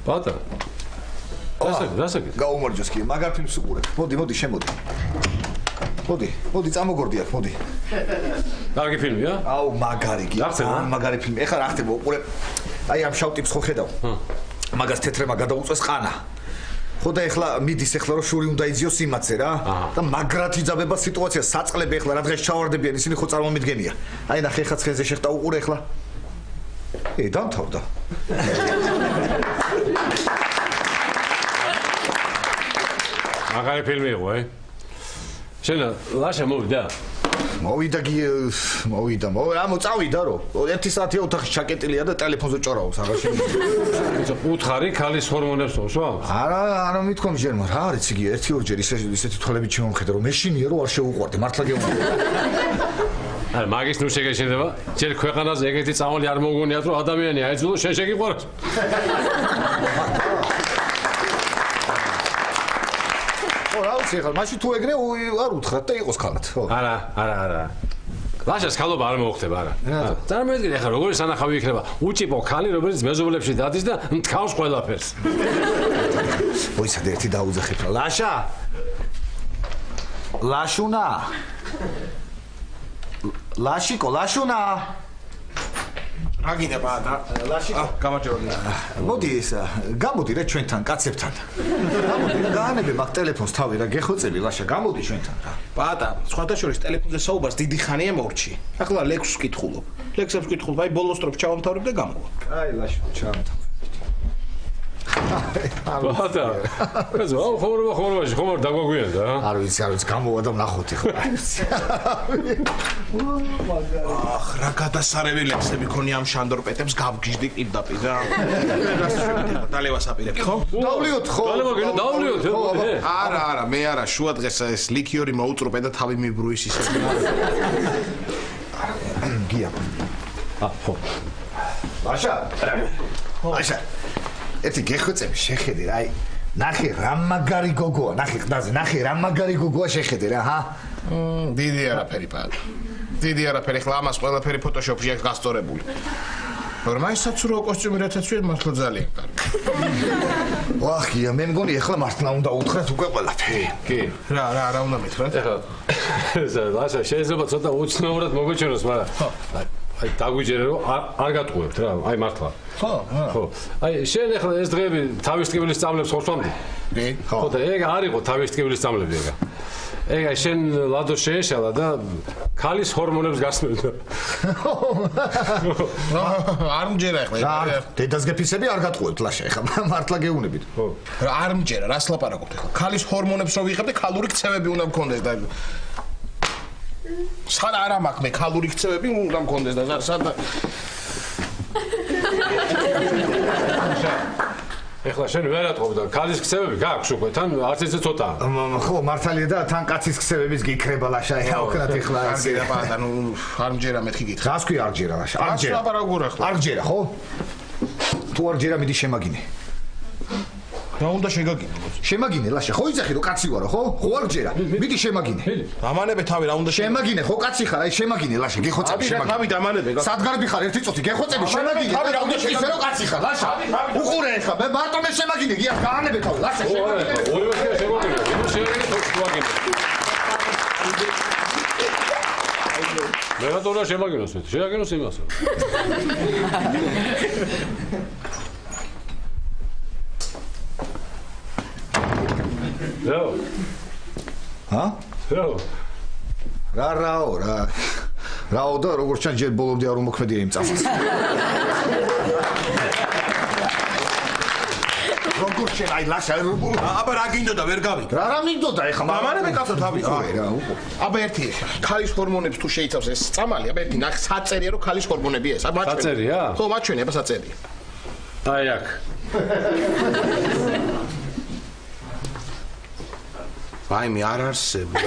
ბატა. რასაკეთ? გაუმარჯოს კი, მაგარ ფილმს უყურებ. მოდი, შემოდი. მოდი, წამოგორდი აქ, მოდი. კარგი ფილმია? აუ, მაგარი კი. მაგარი ფილმი. ეხლა რა ხდება, უყურებ. აი ამ შავ ტიპს ხო ხედავ? მაგას თეთრემა გადაუწეს ყანა. ხო და ეხლა მიდის ეხლა რომ შური უნდა იძიოს იმაცე რა და მაგრად იძაბება სიტუაცია საწყლები ეხლა რა დღეს ჩავარდებიან ისინი ხო წარმომიდგენია. აი ნახე ეხლა ცხენზე შეხტა უყურე ეხლა. დამთავრდა. მაგარი ფილმი იყო, შენ ლაშა მოვიდა? მოვიდა კი, რა მოწავიდა რო? 1 საათია ოთახში ჩაკეტილია და ტელეფონზე ჭორაობს აღარ შეიძლება. უთხარი ქალის ჰორმონებს უსვამს? არა მithkom ჯერ, რა არის იგი 1-2 ჯერ ისეთი თვალებით შემომხედა რომ მეშინია რომ არ შეუყვარდე, მართლა გეუბნები. არა, მაგის ნუ შეგეშინდება. ჯერ ქვეყანაზე ეგეთი წამალი არ მოგონიათ რომ ადამიანი აეძულო შენ შეგიყვაროს. ხალ მაშინ თუ ეგრე არ უთხრათ და იყოს ხალათ ხო არა ლაშას ხალობა არ მოხდება არა წარმოიდგინე ხა როგორი სანახავი იქნება უჭიპო ხალი რომელიც მეზობლებში დადის და მთქავს ყველაფერს მოიცადე ერთი დაუძახებ ლაშა ლაშუნა ლაშიკო ლაშუნა აგინე პაატა. ლაში. გამარჯობა. მოდი ეს გამოდი რა ჩვენთან კაცებთან. გამოდი გაანებე მაგ ტელეფონს თავი რა გეხოცები ლაშა გამოდი ჩვენთან რა. პაატა, სხვათა შორის ტელეფონზე საუბარს დიდი ხანია მორჩი. ახლა ლექსს ვკითხულობ. ლექსებს ვკითხულობ, აი ბოლოს დროშ ჩავამთავრებ და გამოვა. აი ლაშა ჩავამთავრებ. პაატა. კაცო, ხომრობაში ხომ არ დაგვაგვიანდა? არ ვიცი, გამოვა და ვნახოთ ხო. ახ, რა გადასარევი ლექსები ქონია ამ შანდორ პეტებს გავგიჟდი პირდაპირ რა. დალევას აპირებ, ხო? დავლიოთ ხო? დავლიოთ. არა, მე არა, შუა დღეს ეს ლიქიორი მოუწრუპე და თავი მიბრუის ისე. გია. ხო. ლაშა. ერთი გეხოცები შეხედე რა, აი ნახე რა მაგარი გოგოა, ნახე ყდაზე, ნახე რა მაგარი გოგოა შეხედე რა, ჰა? დიდი არაფერი პაატა. დიდი არაფერი, ხლა ამას ყველაფერი ფოტოშოპში აქვს გასწორებული. რომაისაც რო კოსტიუმი რაცაც ვარ მართლა ძალიან კარგი. ვახია, მე მგონი ახლა მართლა უნდა უთხრათ უკვე ყველაფერი. კი. რა უნდა მითხრათ? ეხლა ლაშა შეიძლება ცოტა უცნაურად მოგეჩვენოს, მაგრამ აი დაგვიჯერე რომ არ გატყუებთ რა, აი მართლა. ხო. აი შენ ახლა ეს დღეები თავის ტკივილის წამლებს ხორცვამდი? კი. ხო და ეგ არ იყო თავის ტკივილის წამლები ეგა. ეგ შენ ლადო შეეშალა და ქალის ჰორმონებს გასმევდა. არ მჯერა ახლა. რა, დედას გეფისები არ გატყუებთ ლაშა, ეხლა მართლა გეუნებით. ხო. არ მჯერა, რას ლაპარაკობთ ახლა? ქალის ჰორმონებს რო ვიღებ და ქალური ქცევები უნდა მქონდეს და სად არა მაქვს მე ქალური ქცევები უნდა მქონდეს და სად ეხლა შენ ვერ ატყობ და ქალის ქცევები გაქვს უკვე თან არც ისე ცოტაა. ხო, მართალია და თან კაცის ქცევების გიქრება ლაშა, ეხლა ეხლა ასე და პაატა, ნუ არ მჯერა მეთქი გითხრა. რას ქვია არ ჯერა ლაშა? არ ჯერა. არ ჯერა, ხო? თუ არ ჯერა მიდი შემაგინე. რა უნდა შეგაგინო? შემაგინე ლაშა, ხო იცახი რომ კაცი ვარო, ხო? ხო არ ჯერა. მიდი შემაგინე. დამანებე თავი რა უნდა შემაგინე, ხო კაცი ხარ, აი შემაგინე ლაშა, გეხოცები შემაგინე. თავი დამანებე. სადგარბი ხარ ერთი წუთი, გეხოცები შემაგინე. თავი რა უნდა შეგაგინე, რომ კაცი ხარ, ლაშა. უყურე ახლა, მე მარტო მე შემაგინე, გია გაანებე თავი, ლაშა შემაგინე. ორივე შემაგინე, იმო შეგაგინე თუ შევაგინე. მე რატომ არ შემაგინოს ეს? შეგაგინოს იმას. რაო? ჰა? რაო? რაო და როგორც ჩან ჯერ ბოლომდე არ უმოქმედია იმ წამს. როგორც შენ აი ლაშა აბა რა გინდოდა ვერ გავიგე. რა მინდოდა ეხლა? დამანებე კაცო თავი. აბა ერთი ქალის ჰორმონებს თუ შეიცავს ეს წამალი, აბა ერთი ნახე საწერია რომ ქალის ჰორმონები ეს. აბა მაჩვენე. საწერია? ხო, მაჩვენე, აბა საწერია. აი აქ. აი მე არ არსებობ.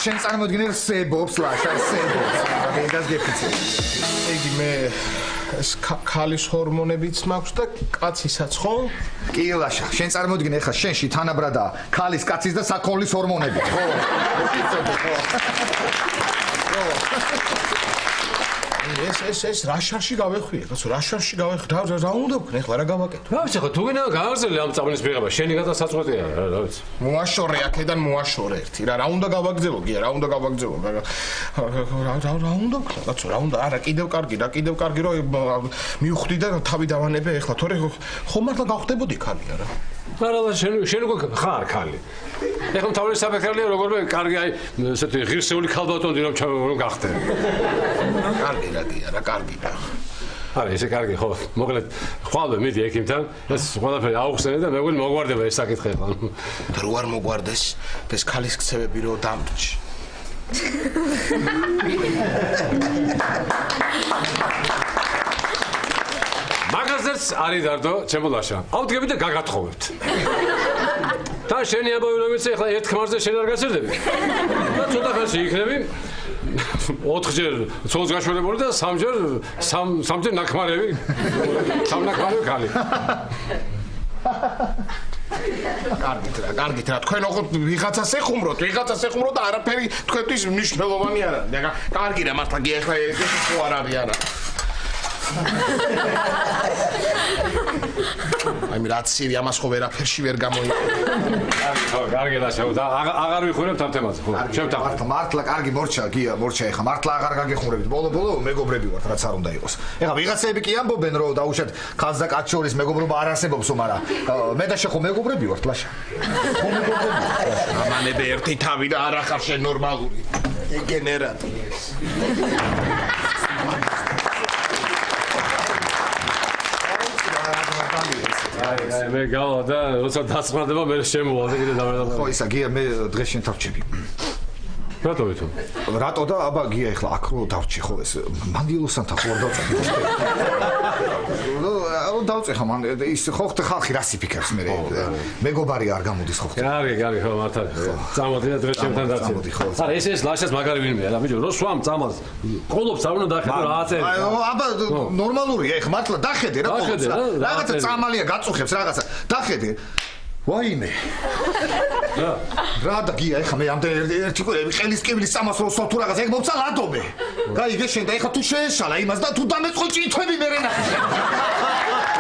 შენ წარმოდგინე სებობს ლაშა, სებობს. ეგას გეფიცე. იგი მე ეს ქალის ჰორმონებიც მაქვს და კაცისაც ხო? კი ლაშა, შენ წარმოდგინე ახლა შენში თანაბრადაა ქალის, კაცის და საქონლის ჰორმონები, ხო? ეს რა შარში გავეხვიე, კაცო, რა შარში გავეხვი, რა უნდა ვქნე ახლა რა გავაკეთო? რა ვიცი ხო, თუ გინდა გააგრძელე ამ წამლის მიღება, შენი გადასაწყვეტია რა ვიცი. მოაშორე აქედან მოაშორე ერთი რა უნდა გავაგრძელო, გია, რა უნდა გავაგრძელო, რა უნდა ვქნა, კაცო, რა უნდა, არა, კიდევ კარგი, რომ მივხვდი და თავი დავანებე ახლა, თორე ხომ მართლა გავხდებოდი ქალი არა? არა, შენ უკვე ხარ ქალი. ეხლა თავის საფეხურია როგორმე კარგი აი ესეთი ღირსეული ქალბატონი რომ გახდე. კარგი რა გია, რა კარგი რა. არა, ესე კარგი ხო. მოკლედ ხვალე მიდი ექიმთან, ეს ყველაფერი აუხსენე და მე გვი მოგვარდება ეს საკითხი ხო. რო არ მოგვარდეს, ეს ქალის ქცევები რო დამჭი. მაგაზეც არის დარდო, ჩემო ლაშა. ავდგები და გაგათხოვებთ. და შენი აბავი რომ იცი, ახლა ერთ ქმარზე შენ არ გასერდები. და ცოტა ხანში იქნები 4ჯერ ცოლს გაშვერებული და 3ჯერ ნაკმარევი. სამნაკმარევი ქალი. კარგით რა, თქვენ ოღონდ ვიღაცას ეხუმროთ და არაფერი თქვენთვის მნიშვნელოვანი არ არის. კარგი რა, მართლა გია ახლა ეს ხო არ არის არა. აი მე რაც სივი ამას ხო ვერაფერში ვერ გამოიყენე. ხო, კარგი ლაშა, და აღარ ვიხურებთ ამ თემაზე, ხო? შევთავაზეთ. მართლა კარგი მორჩა, გია, მორჩა ეხა, მართლა აღარ გაგეხურებით. ბოლო მეგობრები ვართ, რაც არ უნდა იყოს. ეხა ვიღაცები კი ამბობენ, რომ დაუშვათ ქალს და კაცს შორის მეგობრობა არ არსებობს, მაგრამ მე და შეხო მეგობრები ვართ, ლაშა. ხო მეგობრები. ამანები ერთი თავი და არ ახარ შენ ნორმალური. გენერატორი. აი მე გავა და როცა დაწყნადება მე შემოვალ და კიდე დავერდაბ. ხო ისა გია მე დღეს შენ თავჩები. რატო ვითომ? რატო და აბა გია ეხლა აქ რო დავჭი ხო ეს მანდილოსთან თან ხო დავწე. ნუ დავწე ხა მან ის ხო ხალხი რას იფიქრებს მე მეგობარი არ გამოდის ხო. კარგი ხო მართალია. წამოდი და დღეს ჩემთან დაცე. არა ეს ლაშას მაგარი ვინმეა და ბიჭო რო სვამ წამალს ყოლობს არ უნდა დახედო რა აწერი. აბა ნორმალურია ეხლა მართლა დახედე რა ყოლობს. რაღაცა წამალია გაწუხებს რაღაცა. დახედე. ვაიმე. რა და გია ეხა მე ამდენ ერთი ყელის კიბლის წამას რო სვავ თუ რაღაც ეგ მოვცა ლადობე. გაიგე შენ და ეხა თუ შეეშალა იმას და თუ დამეწყო ჭითები მე რენახე.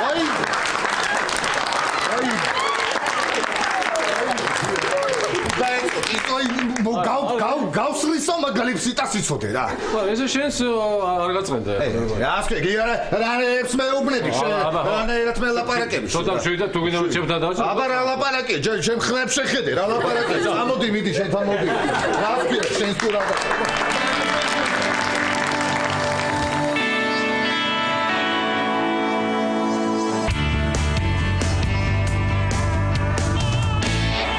ვაიმე. გავსლისო მაგალებს იტასიცოდე რა. ესე შენს არ გაწყენდა. რას კი რანებს მე უბნები შენ რანერად მე ლაპარაკები. ცოტა მშვიდი და თუ გინდა ჩემთან დავჭერ. აბა რა ლაპარაკი შენ ხლებს შეხედე რა ლაპარაკი. ამოდი მიდი შენთან მოდი. რას კი შენ თუ რა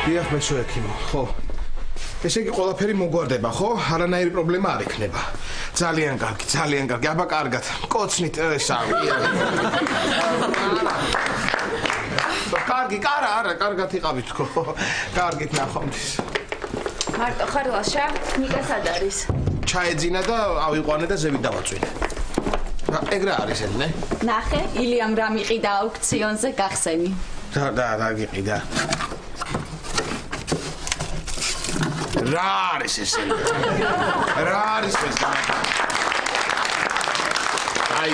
დიახ მე შეექიმო ხო ესე იგი ყველაფერი მოგვარდება ხო არანაირი პრობლემა არ ექნება ძალიან კარგი აბა კარგად კოცნით ესავი კარგი არა კარგად იყავით ხო კარგით ნახვამდის მარტო ხარ ლაშა ნიკა სად არის ჩაეძინა და ავიყვანე და ზევით დავაწვინე ეგ რა არის ელნე ნახე ილიამ რა მიყიდა აუქციონზე გახსენი და გიყიდა რა არის ეს? აი,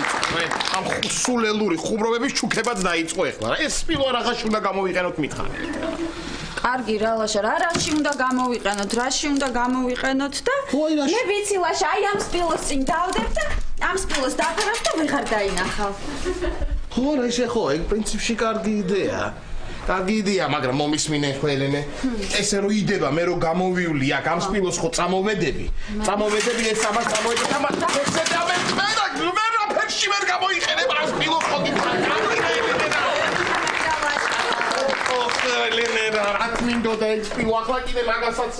ამ სულელური ხუმრობების ჩუქებაც დაიწყო ეხლა. ეს სპილო რაღაცში უნდა გამოვიყენოთ მითხარი. კარგი რა ლაშა, რაში უნდა გამოვიყენოთ და მე ვიცი ლაშა, აი ამ სპილოს წინ დავდებ და ამ სპილოს დაფარებ და ვეღარ დაინახავ. ხო, რა ისე ხო, ეგ პრინციპში კარგი იდეაა. კარგი იდეა, მაგრამ მომისმინე ხელენე. ესე რომ იდება, მე რომ გამოვივლი აქ ამ სპილოს ხო წამოვედები ეს ამას წამოვედებ და ესე დავეწმე და მე რაფერში ვერ გამოიყენებ ამ სპილოს ხო გიქნა. რა მინდოდა ეს სპილო ახლა კიდე მაგასაც